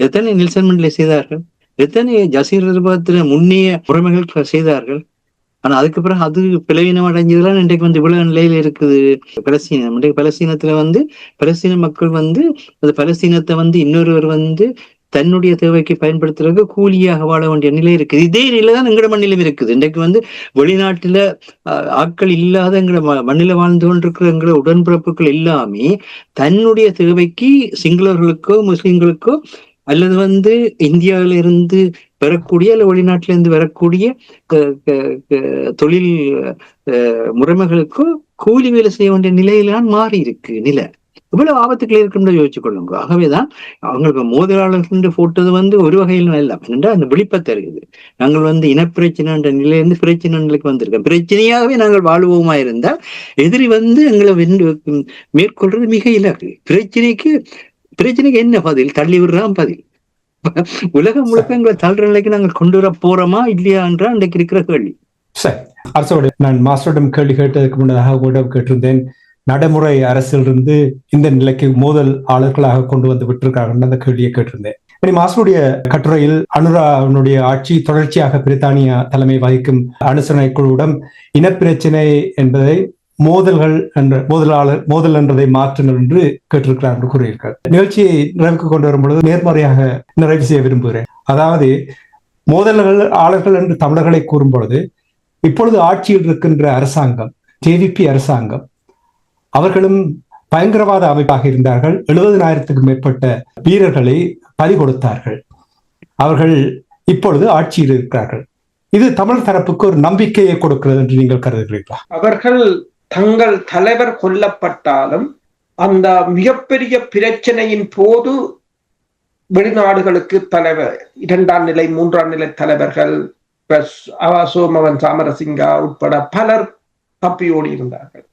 எத்தனை நெல்சன் மண்டேலா செய்தார்கள், எத்தனை ஜசீர் அரபாத்துல முன்னிய முறைமைகள் செய்தார்கள். ஆனா அதுக்கு பிறகு அது பிளவீனம் அடைஞ்சதுலாம் இன்றைக்கு இவ்வளவு நிலையில இருக்குது. பலஸ்தீனம் இன்றைக்கு பலஸ்தீனத்துல பலஸ்தீன மக்கள் அந்த பலஸ்தீனத்தை இன்னொருவர் தன்னுடைய தேவைக்கு பயன்படுத்துறதுக்கு கூலியாக வாழ வேண்டிய நிலை இருக்குது. இதே நிலைதான் எங்கட மண்ணிலும் இருக்குது. இன்றைக்கு வெளிநாட்டுல ஆட்கள் இல்லாத எங்கட மண்ணில வாழ்ந்து கொண்டிருக்கிற எங்களோட உடன்பிறப்புகள் எல்லாமே தன்னுடைய தேவைக்கு சிங்களர்களுக்கோ முஸ்லிம்களுக்கோ அல்லது இந்தியாவில இருந்து வரக்கூடிய அல்ல வெளிநாட்டில இருந்து வரக்கூடிய தொழில் முறைமைகளுக்கோ கூலி வேலை செய்ய வேண்டிய நிலையில்தான் மாறி இருக்கு நிலை. இவ்வளவு ஆபத்துக்கள் இருக்குன்னு யோசிச்சு கொள்ளுங்க. ஆகவேதான் அவங்களுக்கு மோதலாளர்கள் போட்டது ஒரு வகையில் நல்ல என்றால் அந்த விழிப்பத்தை இருக்குது. நாங்கள் இனப்பிரச்சனை என்ற நிலையிலிருந்து பிரச்சனை நிலைக்கு வந்திருக்கோம். பிரச்சனையாகவே நாங்கள் வாழ்வோமா இருந்தால் எதிரி எங்களை மேற்கொள்றது மிக இலக்கு. பிரச்சனைக்கு என்ன பதில்? தள்ளி விடுறான் பதில். உலகம் முழுக்க எங்களை தள்ளுற நிலைக்கு நாங்கள் கொண்டு வர போறோமா இல்லையா என்றா இன்றைக்கு இருக்கிற கேள்வி. சரி, அரசோட நான் மாஸ்டரிடம் கேள்வி கேட்டதுக்கு முன்னதாக உங்களிடம் கேட்டிருந்தேன், நடைமுறை அரசிலிருந்து இந்த நிலைக்கு மோதல் ஆளர்களாக கொண்டு வந்து விட்டிருக்காங்கன்னு அந்த கேள்வியை கேட்டிருந்தேன். மாஸ்டருடைய கட்டுரையில் அனுராவுடைய ஆட்சி தொடர்ச்சியாக பிரித்தானியா தலைமை வகிக்கும் அனுசரணை குழுவிடம் இனப்பிரச்சனை என்பதை மோதல் என்றதை மாற்றுங்கள் என்று கேட்டிருக்கிறார் என்று கூறியிருக்கிறார். நிகழ்ச்சியை நிறைவுக்கு கொண்டு வரும்பொழுது நேர்மறையாக நிறைவு செய்ய விரும்புகிறேன். அதாவது ஆளர்கள் என்று தமிழர்களை கூறும் பொழுது இப்பொழுது ஆட்சியில் இருக்கின்ற அரசாங்கம், ஜேவிபி அரசாங்கம், அவர்களும் பயங்கரவாத அமைப்பாக இருந்தார்கள். 70,000க்கும் மேற்பட்ட வீரர்களை பறி கொடுத்தார்கள். அவர்கள் இப்பொழுது ஆட்சியில் இருக்கிறார்கள். இது தமிழ் தரப்புக்கு ஒரு நம்பிக்கையை கொடுக்கிறது என்று நீங்கள் கருதுகிறீர்களா? அவர்கள் தங்கள் தலைவர் கொல்லப்பட்டாலும் அந்த மிகப்பெரிய பிரச்சனையின் போது வெளிநாடுகளுக்கு தலைவர் 2ஆம் நிலை 3ஆம் நிலை தலைவர்கள் சோமவன் சாமரசிங்கா உட்பட பலர் தப்பியோடி இருந்தார்கள்.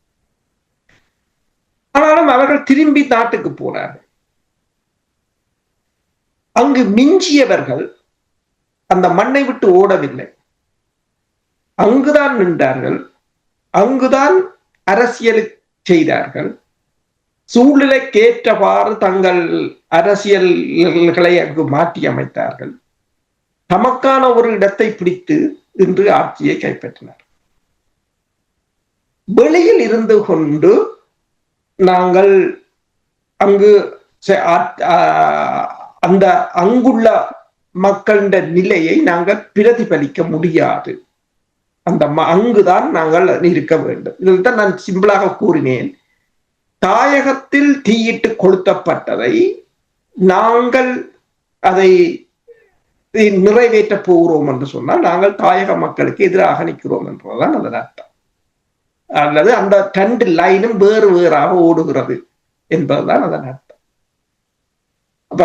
ஆனாலும் அவர்கள் திரும்பி நாட்டுக்கு போனார்கள். அங்கு மிஞ்சியவர்கள் அந்த மண்ணை விட்டு ஓடவில்லை, அங்குதான் நின்றார்கள், அங்குதான் அரசியல் செய்தார்கள். சூழ்நிலைக்கேற்றவாறு தங்கள் அரசியல்களை அங்கு மாற்றி அமைத்தார்கள். தமக்கான ஒரு இடத்தை பிடித்து இன்று ஆட்சியை கைப்பற்றினார். வெளியில் இருந்து கொண்டு நாங்கள் அங்கு அந்த அங்குள்ள மக்களின் நிலையை நாங்கள் பிரதிபலிக்க முடியாது. அந்த அங்குதான் நாங்கள் இருக்க வேண்டும். இதில்தான் நான் சிம்பிளாக கூறினேன், தாயகத்தில் தீயிட்டு கொளுத்தப்பட்டதை நாங்கள் அதை நிறைவேற்ற போகிறோம் என்று சொன்னால் நாங்கள் தாயக மக்களுக்கு எதிராக நிற்கிறோம் என்பதுதான் அதன் அர்த்தம். அல்லது அந்த 2 லைனும் வேறு வேறாக ஓடுகிறது என்பதுதான் அதன் அர்த்தம். அப்ப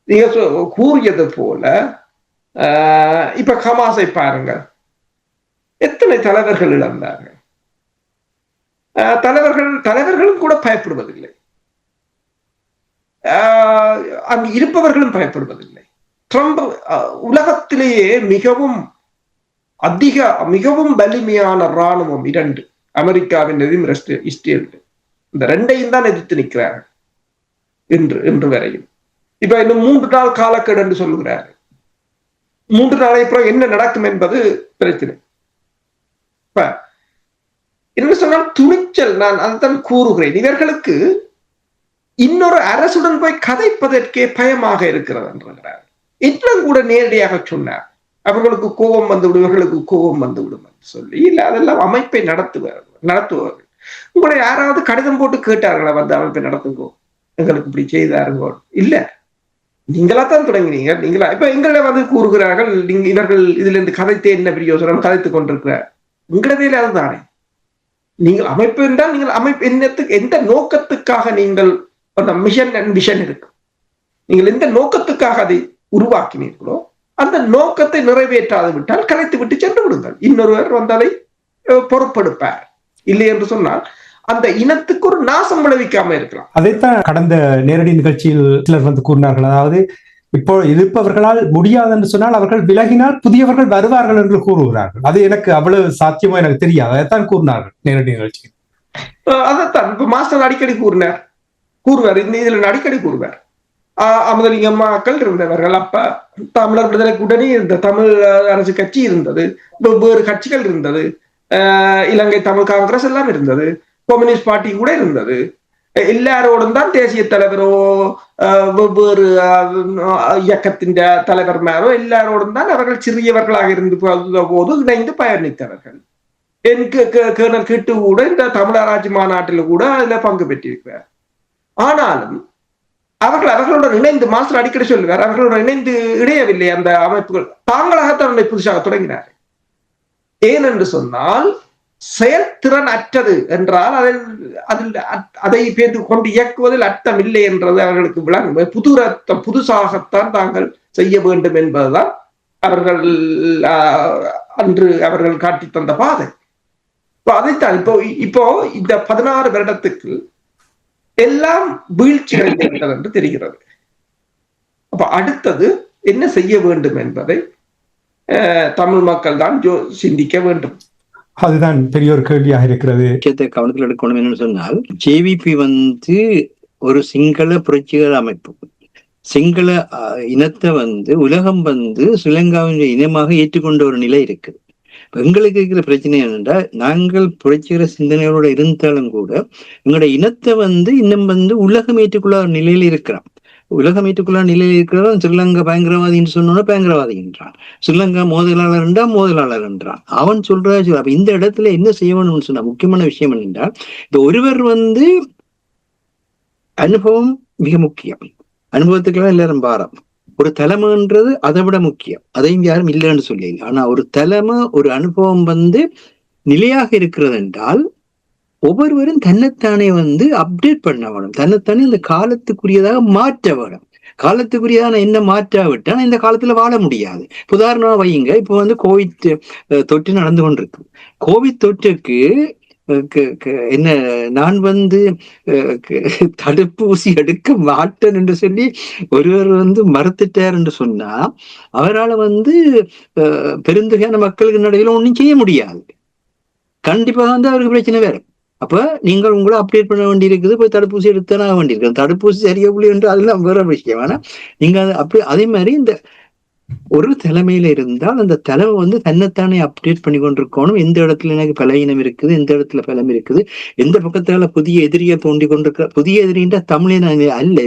நீங்க கூறியது போல இப்ப ஹமாஸை பாருங்கள், எத்தனை தலைவர்கள் இழந்தார்கள். தலைவர்களும் கூட பயப்படுவதில்லை, அங்கு இருப்பவர்களும் பயப்படுவதில்லை. ட்ரம்ப் உலகத்திலேயே மிகவும் வலிமையான இராணுவம் 2, அமெரிக்காவின் இஸ்ரேல், இந்த 2ஐயும் தான் எதிர்த்து நிற்கிறார்கள் இன்று வரையும். இப்ப இன்னும் 3 நாள் காலக்கெடு என்று சொல்லுகிறார்கள். 3 நாளை அப்புறம் என்ன நடக்கும் என்பது பிரச்சனை. என்ன சொன்னால் துணிச்சல், நான் அதுதான் கூறுகிறேன், இவர்களுக்கு இன்னொரு அரசுடன் போய் கதைப்பதற்கே பயமாக இருக்கிறது என்கிறார். இன்னும் கூட நேரடியாக சொன்னார், அவர்களுக்கு கோபம் வந்துவிடும், இவர்களுக்கு கோபம் வந்துவிடும் என்று சொல்லி. இல்ல, அதெல்லாம் அமைப்பை நடத்துவார்கள். உங்களை யாராவது கடிதம் போட்டு கேட்டார்களா அமைப்பை நடத்துங்கோ, எங்களுக்கு இப்படி செய்தாருங்கோ? இல்ல, நீங்களா தான் தொடங்கினீங்க. நீங்களா இப்ப எங்களை வந்து கூறுகிறார்கள், நீங்க இவர்கள் இதுல இருந்து கதைத்தே என்ன பிரயோசனம், கதைத்துக் கொண்டிருக்கிறார். உங்கள வேலை அதுதானே. நீங்கள் அமைப்பு என்றால் நீங்கள் அமைப்பு என்னத்துக்கு, எந்த நோக்கத்துக்காக நீங்கள் அந்த மிஷன் அண்ட் விஷன் இருக்கு, நீங்கள் எந்த நோக்கத்துக்காக அதை உருவாக்கினீர்களோ அந்த நோக்கத்தை நிறைவேற்றாது விட்டால் கலைத்து விட்டு சென்று விடுங்கள். இன்னொருவர் வந்து அதை பொறுப்பெடுப்பார். இல்லை என்று சொன்னால் அந்த இனத்துக்கு ஒரு நாசம் விளைவிக்காம இருக்கலாம். அதைத்தான் கடந்த நேரடி நிகழ்ச்சியில் சிலர் வந்து கூறினார்கள். அதாவது இப்போ இருப்பவர்களால் முடியாது என்று சொன்னால் அவர்கள் விலகினால் புதியவர்கள் வருவார்கள் என்று கூறுகிறார்கள். அது எனக்கு அவ்வளவு சாத்தியமோ எனக்கு தெரியாது. அதைத்தான் கூறினார்கள் நேரடி நிகழ்ச்சியில். அதைத்தான் இப்ப மாஸ்டர் அடிக்கடி கூறுவார், இந்த இதுல அடிக்கடி கூறுவார். அமுதலிங்கம்மாக்கள் இருந்தவர்கள், அப்ப தமிழர் விடுதலைக்கு உடனே இருந்த தமிழ் அரசு கட்சி இருந்தது, வெவ்வேறு கட்சிகள் இருந்தது, இலங்கை தமிழ் காங்கிரஸ் எல்லாம் இருந்தது, கம்யூனிஸ்ட் பார்ட்டி கூட இருந்தது. எல்லாரோடும் தான் தேசிய தலைவரோ வெவ்வேறு இயக்கத்தின் தலைவர்மாரோ எல்லாரோடும் தான் அவர்கள் சிறியவர்களாக இருந்து போது இணைந்து பயணித்தவர்கள். கேர்னல் கிட்டு கூட இந்த தமிழராட்சி மாநாட்டில் கூட அதுல பங்கு பெற்றிருக்கிறார். ஆனாலும் அவர்களுடன் இணைந்து, மாஸ்டர் அடிக்கடி சொல்லுவார், அவர்களுடன் இணைந்து இணையவில்லை அந்த அமைப்புகள், தாங்களாகத்தான் புதுசாக தொடங்கினார். ஏனென்று சொன்னால் செயல்திறன் அற்றது என்றால் அதை பேர்த்து கொண்டு இயக்குவதில் அர்த்தம் இல்லை என்றது அவர்களுக்கு விளங்கும். புதுசாகத்தான் தாங்கள் செய்ய வேண்டும் என்பதுதான் அவர்கள் அன்று அவர்கள் காட்டி தந்த பாதை. அதைத்தான் இப்போ இந்த 16 வருடத்துக்கு எல்லாம் வீழ்ச்சி அடைந்துவிட்டது என்று தெரிகிறது. அப்ப அடுத்தது என்ன செய்ய வேண்டும் என்பதை தமிழ் மக்கள் தான் சிந்திக்க வேண்டும். அதுதான் பெரிய ஒரு கேள்வியாக இருக்கிறது. கவனத்தில் எடுக்கணும் என்னன்னு சொன்னால், ஜேவிபி வந்து ஒரு சிங்கள புரட்சிகர அமைப்பு. சிங்கள இனத்தை வந்து உலகம் வந்து ஸ்ரீலங்காவின் இனமாக ஏற்றுக்கொண்ட ஒரு நிலை இருக்குது. எங்களுக்கு இருக்கிற பிரச்சனை என்னென்றா, நாங்கள் புரட்சிகர சிந்தனையோட இருந்தாலும் கூட எங்களுடைய இனத்தை வந்து இன்னும் வந்து உலகம் ஏற்றுக்கொள்ள நிலையில இருக்கிறோம். உலகம் ஏற்றுக்கொள்ள நிலையில் இருக்கிறவன் ஸ்ரீலங்கா பயங்கரவாதின்னு சொன்னோன்னா பயங்கரவாதி என்றான், ஸ்ரீலங்கா மோதலாளர் என்றால் மோதலாளர் என்றான். அவன் சொல்றான். அப்ப இந்த இடத்துல என்ன செய்யணும்னு சொன்னா, முக்கியமான விஷயம் என்னென்றால், இந்த ஒருவர் வந்து அனுபவம் மிக முக்கியம். அனுபவத்துக்கெல்லாம் எல்லாரும் பாரம். ஒரு தலைமைன்றது அதை விட முக்கியம். அதையும் யாரும் இல்லைன்னு சொல்லி. ஆனா ஒரு தலைமை, ஒரு அனுபவம் வந்து நிலையாக இருக்கிறது என்றால் ஒவ்வொருவரும் தன்னைத்தானே வந்து அப்டேட் பண்ண வேணும். தன்னைத்தானே இந்த காலத்துக்குரியதாக மாற்ற வேணும். காலத்துக்குரியதான என்ன மாற்றாவிட்டா இந்த காலத்துல வாழ முடியாது. உதாரணமா வையுங்க, இப்போ வந்து கோவிட் தொற்று நடந்து கொண்டிருக்கு. கோவிட் தொற்றுக்கு என்ன, நான் வந்து தடுப்பூசி எடுக்க மாட்டேன் என்று சொல்லி ஒருவர் வந்து மறுத்துட்டார் என்று சொன்னா அவரால் வந்து பெருந்தொகையான மக்களுக்கு நடுவில் ஒன்றும் செய்ய முடியாது. கண்டிப்பாக வந்து அவருக்கு பிரச்சனை வேற. அப்ப நீங்கள் உங்களை அப்டேட் பண்ண வேண்டி இருக்குது, போய் தடுப்பூசி எடுத்தானே ஆக வேண்டியிருக்கு. தடுப்பூசி சரியா புள்ளி என்று அதெல்லாம் வேற விஷயம். ஆனா நீங்க அப்படி அதே மாதிரி இந்த ஒரு தலைமையில இருந்தால் அந்த தலைமை வந்து தன்னைத்தானே அப்டேட் பண்ணி கொண்டிருக்கணும். எந்த இடத்துல எனக்கு பலவீனம் இருக்குது, எந்த இடத்துல பலம் இருக்குது, எந்த பக்கத்தால புதிய எதிரியை தோண்டி கொண்டிருக்க. புதிய எதிரின்றா தமிழே அல்ல.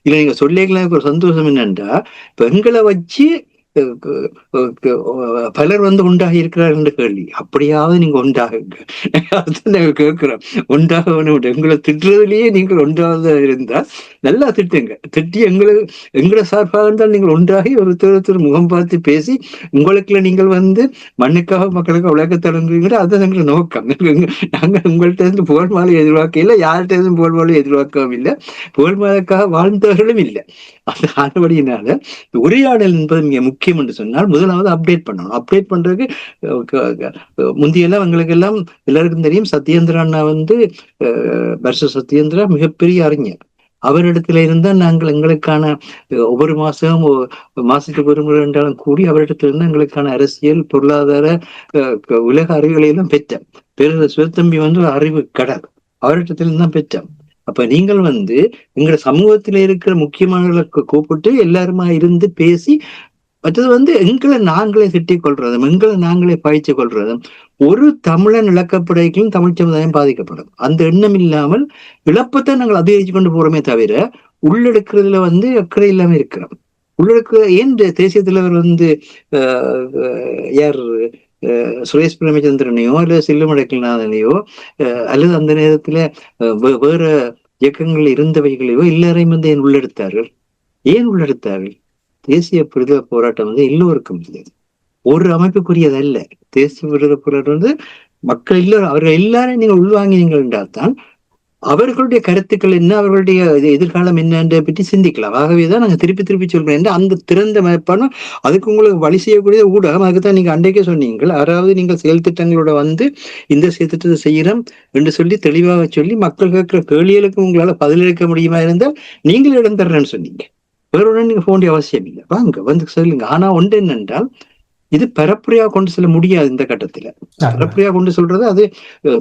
இல்ல நீங்க சொல்லிக்கலாம். ஒரு சந்தோஷம் என்னன்றா, இப்ப எங்களை வச்சு பலர் வந்து உண்டாகி இருக்கிறார் என்ற கேள்வி. அப்படியாவது நீங்க உண்டாகுங்க, அதுதான் நாங்க கேட்கிறோம். உண்டாக எங்களை திட்டுறதுலயே நீங்கள் ஒன்றாவது இருந்தா நல்லா திட்டுங்க. திட்டி எங்களை சார்பாக இருந்தால் நீங்கள் ஒன்றாகி ஒருத்தர் முகம் பார்த்து பேசி உங்களுக்குள்ள நீங்கள் வந்து மண்ணுக்காக மக்களுக்கு உலக தொடங்குவீங்க. அதுதான் எங்களை நோக்கம். நாங்கள் உங்கள்கிட்ட இருந்து புகழ் மாலை எதிர்பார்க்க இல்லை, யார்கிட்ட இருந்து புகழ் மாலை எதிர்பார்க்கவும் இல்லை, புகழ் மாலைக்காக வாழ்ந்தவர்களும் இல்லை. அந்த ஆனபடியினால உரையாடல் என்பது மிக முக்கியம் என்று சொன்னால் முதலாவது அப்டேட் பண்ணணும். அப்டேட் பண்றதுக்கு முந்தையெல்லாம் எங்களுக்கு எல்லாம் எல்லாருக்கும் தெரியும், சத்யேந்திர அண்ணா வந்து பர்ஷ சத்யேந்திரா மிகப்பெரிய அறிஞர். அவரிடத்துல இருந்தால் நாங்கள் எங்களுக்கான ஒவ்வொரு மாசத்துக்கு ஒரு முறை என்றாலும் கூடி அவரிடத்துல இருந்து எங்களுக்கான அரசியல், பொருளாதார, உலக அறிவுகளை எல்லாம் பெற்றோம். பேரு சிவத்தம்பி வந்து அறிவு கடல் அவரிடத்துல தான் பெற்றோம். அப்ப நீங்கள் வந்து எங்க சமூகத்துல இருக்கிற முக்கியமானவர்களுக்கு கூப்பிட்டு எல்லாருமா இருந்து பேசி, மற்றது வந்து எங்களை நாங்களே திட்டிக் கொள்றதும் எங்களை நாங்களே பாய்ச்சி கொள்றதும், ஒரு தமிழன் இழக்கப்படுகைகளும் தமிழ் சமுதாயம் பாதிக்கப்படும். அந்த எண்ணம் இல்லாமல் இழப்பத்தை நாங்கள் அதிகரிச்சு கொண்டு போறோமே தவிர உள்ளெடுக்கிறதுல வந்து அக்கறை இல்லாம இருக்கிறோம். உள்ளெடுக்க ஏன் தேசிய தலைவர் வந்து யார் சுரேஷ் பிரேமச்சந்திரனையோ அல்லது சில்லுமடைக்கல்நாதனையோ அல்லது அந்த நேரத்துல வேற இயக்கங்கள் இருந்தவைகளையோ எல்லாரையும் வந்து ஏன் உள்ளெடுத்தார்கள்? ஏன் உள்ளெடுத்தார்கள்? தேசிய விடுதலை போராட்டம் வந்து எல்லோருக்கும் இல்லை, ஒரு அமைப்புக்குரியது அல்ல. தேசிய விடுதலை போராட்டம் வந்து மக்கள் எல்லோரும், அவர்கள் எல்லாரும் நீங்க உள்வாங்கினீங்கள் என்றால் தான் அவர்களுடைய கருத்துக்கள் என்ன, அவர்களுடைய எதிர்காலம் என்னன்றதை பற்றி சிந்திக்கலாம். ஆகவேதான் நாங்க திருப்பி திருப்பி சொல்றேன், அந்த திறந்த மனப்பான்மை அதுக்கு உங்களுக்கு வழி செய்யக்கூடிய ஊடகம். அதுக்குதான் நீங்க அன்றைக்கே சொன்னீங்கள், அதாவது நீங்கள் செயல் திட்டங்களோட வந்து இந்த செயல் திட்டத்தை செய்யறோம் என்று சொல்லி தெளிவாக சொல்லி மக்கள் கேட்கிற கேள்விகளுக்கு உங்களால பதிலளிக்க முடியுமா இருந்தால் நீங்கள் இடம் தர்றேன்னு சொன்னீங்க. வேறுடன் நீங்க போக வேண்டிய அவசியம் இல்லை, வாங்க வந்து சொல்லுங்க. ஆனா ஒன்று என்னென்றால், இது பரப்புரையா கொண்டு செல்ல முடியாது. இந்த கட்டத்துல பரப்புரையா கொண்டு சொல்றது அது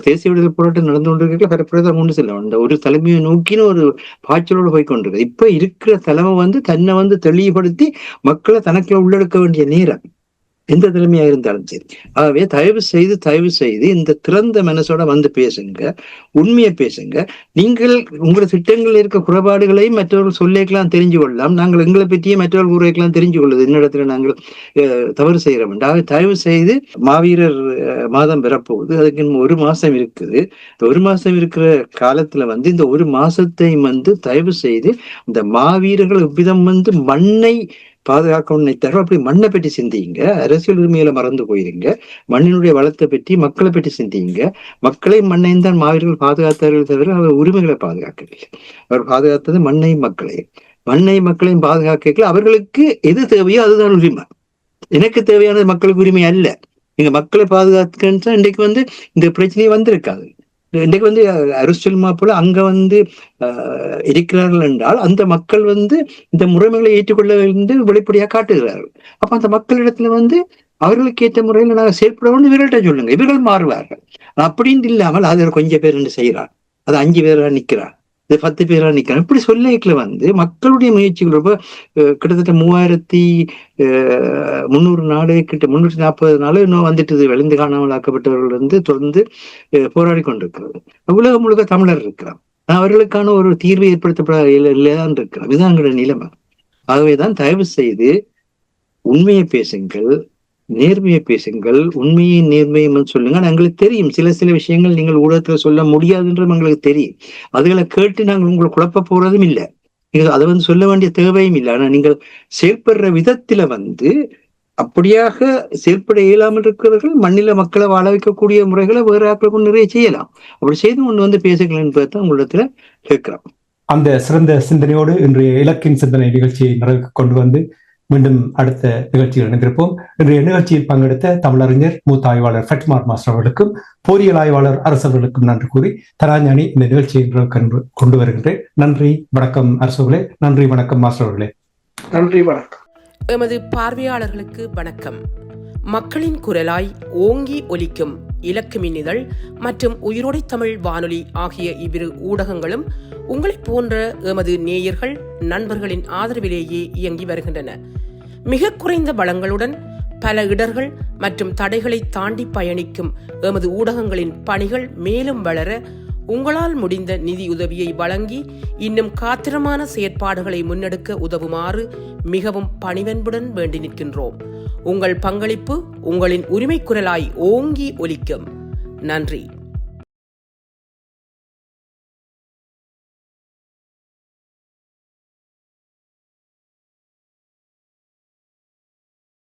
தேசிய விடுதலை போராட்டம் நடந்து கொண்டிருக்க பரப்புரையா தான் கொண்டு செல்லும். அந்த ஒரு தலைமையை நோக்கின ஒரு பாய்ச்சலோடு போய் கொண்டிருக்கு. இப்ப இருக்கிற தலைமை வந்து தன்னை வந்து தெளிவுபடுத்தி மக்களை தனக்குள்ள உள்ளெடுக்க வேண்டிய நேரம் எந்த தலைமையா இருந்தாலும் சரி. ஆகவே தயவு செய்து இந்த திறந்த மனசோட வந்து பேசுங்க, உண்மையை பேசுங்க. நீங்கள் உங்களோட திட்டங்கள் இருக்க குறைபாடுகளையும் மற்றவர்கள் சொல்லிக்கலாம், தெரிஞ்சு கொள்ளலாம். நாங்கள் எங்களை பற்றியே மற்றவர்கள் கூறையெல்லாம் தெரிஞ்சு கொள்ளுது என்னிடத்துல நாங்கள் தவறு செய்யறோம். தயவு செய்து மாவீரர் மாதம் பெறப்போகுது, அதுக்கு இன்னும் 1 மாசம் இருக்குது. இந்த 1 மாசம் இருக்கிற காலத்துல வந்து இந்த 1 மாசத்தையும் வந்து தயவு செய்து இந்த மாவீரர்கள் இவ்விதம் வந்து மண்ணை பாதுகாக்கணும்னு நினைத்தார்கள். அப்படி மண்ணை பற்றி சிந்திங்க, அரசியல் உரிமையில மறந்து போயிருங்க, மண்ணினுடைய வளத்தை பற்றி மக்களை பற்றி சிந்திங்க. மக்களை மண்ணையும் தான் மாவீரர்கள் பாதுகாத்தார்கள் தவிர அவர் உரிமைகளை பாதுகாக்கவில்லை. அவர் பாதுகாத்தது மண்ணையும் மக்களையும் பாதுகாக்கல. அவர்களுக்கு எது தேவையோ அதுதான் உரிமை. எனக்கு தேவையானது மக்களுக்கு உரிமை அல்ல. நீங்க மக்களை பாதுகாத்துக்கின்ற இன்றைக்கு வந்து இந்த பிரச்சனையே வந்திருக்காது. இன்றைக்கு வந்து அருஸ்டல்மா போல அங்க வந்து இருக்கிறார்கள் என்றால் அந்த மக்கள் வந்து இந்த முறைமைகளை ஏற்றுக்கொள்ள வந்து வெளிப்படையா காட்டுகிறார்கள். அப்ப அந்த மக்களிடத்துல வந்து அவர்களுக்கு ஏற்ற முறையில் நாங்கள் செயல்பட இவர்கள்ட்ட சொல்லுங்க, இவர்கள் மாறுவார்கள். அப்படின்னு இல்லாமல் அது கொஞ்சம் பேர் என்று செய்யறார், அது 5 பேரா நிக்கிறார், இது 10 பேரா நிக்கிறார். இப்படி சொல்லிக்கல வந்து மக்களுடைய முயற்சிகள் ரொம்ப கிட்டத்தட்ட 3300 நாடு கிட்ட 340 நாள் இன்னும் வந்துட்டு விளைந்து காணாமல் ஆக்கப்பட்டவர்கள் வந்து தொடர்ந்து போராடி கொண்டிருக்கிறது. உலகம் முழுக்க தமிழர் இருக்கிறார், அவர்களுக்கான ஒரு தீர்வை ஏற்படுத்தப்பட இல்லைதான் இருக்கிறார். இதுதான் எங்களுடைய நிலைமை. ஆகவேதான் தயவு செய்து உண்மையை பேசுங்கள், நேர்மையை பேசுங்கள். உண்மையை நேர்மையும் சொல்லுங்க. எங்களுக்கு தெரியும் சில விஷயங்கள் நீங்கள் ஊடகத்துல சொல்ல முடியாதுன்றது எங்களுக்கு தெரியும். அதுகளை கேட்டு நாங்கள் உங்களை குழப்ப போறதும் இல்லை, நீங்கள் அதை வந்து சொல்ல வேண்டிய தேவையும் இல்லை. ஆனா நீங்கள் செயல்படுற விதத்துல வந்து அப்படியாக செயல்பட இயலாமல் இருக்கிறவர்கள் மண்ணில மக்களை வாழ வைக்கக்கூடிய முறைகளை வேறு ஆட்களுக்கும் நிறைய செய்யலாம். அப்படி செய்து கொண்டு வந்து பேசுங்கள் என்பதை உங்களிடத்துல கேட்கிறோம். அந்த சிறந்த சிந்தனையோடு இன்றைய இலக்கின் சிந்தனை நிகழ்ச்சியை நிறைவுக்கு கொண்டு வந்து மீண்டும் அடுத்த நிகழ்ச்சியில் இணைந்திருப்போம். இன்றைய நிகழ்ச்சியில் பங்கெடுத்த தமிழறிஞர் மூத்த ஆய்வாளர் ஃபட்மார் மாஸ்டர் அவர்களுக்கும் பொறியியல் ஆய்வாளர் அரசர்களுக்கும் நன்றி கூறி தராஞானி இந்த நிகழ்ச்சியை கொண்டு வருகின்றேன். நன்றி, வணக்கம் அரசர்களே. நன்றி, வணக்கம் மாஸ்டர் அவர்களே. நன்றி, வணக்கம். எமது பார்வையாளர்களுக்கு வணக்கம். மக்களின் குரலாய் ஓங்கி ஒலிக்கும் இலக்கு மின்னிதழ் மற்றும் உயிரோடை தமிழ் வானொலி ஆகிய இவ்விரு ஊடகங்களும் உங்களை போன்ற எமது நேயர்கள் நண்பர்களின் ஆதரவிலேயே இயங்கி வருகின்றன. மிக குறைந்த வளங்களுடன் பல இடர்கள் மற்றும் தடைகளை தாண்டி பயணிக்கும் எமது ஊடகங்களின் பணிகள் மேலும் வளர உங்களால் முடிந்த நிதி உதவியை வழங்கி இன்னும் காத்திரமான செயற்பாடுகளை முன்னெடுக்க உதவுமாறு மிகவும் பணிவன்புடன் வேண்டி நிற்கின்றோம். உங்கள் பங்களிப்பு உங்களின் உரிமை குரலாய் ஓங்கி ஒலிக்கும். நன்றி.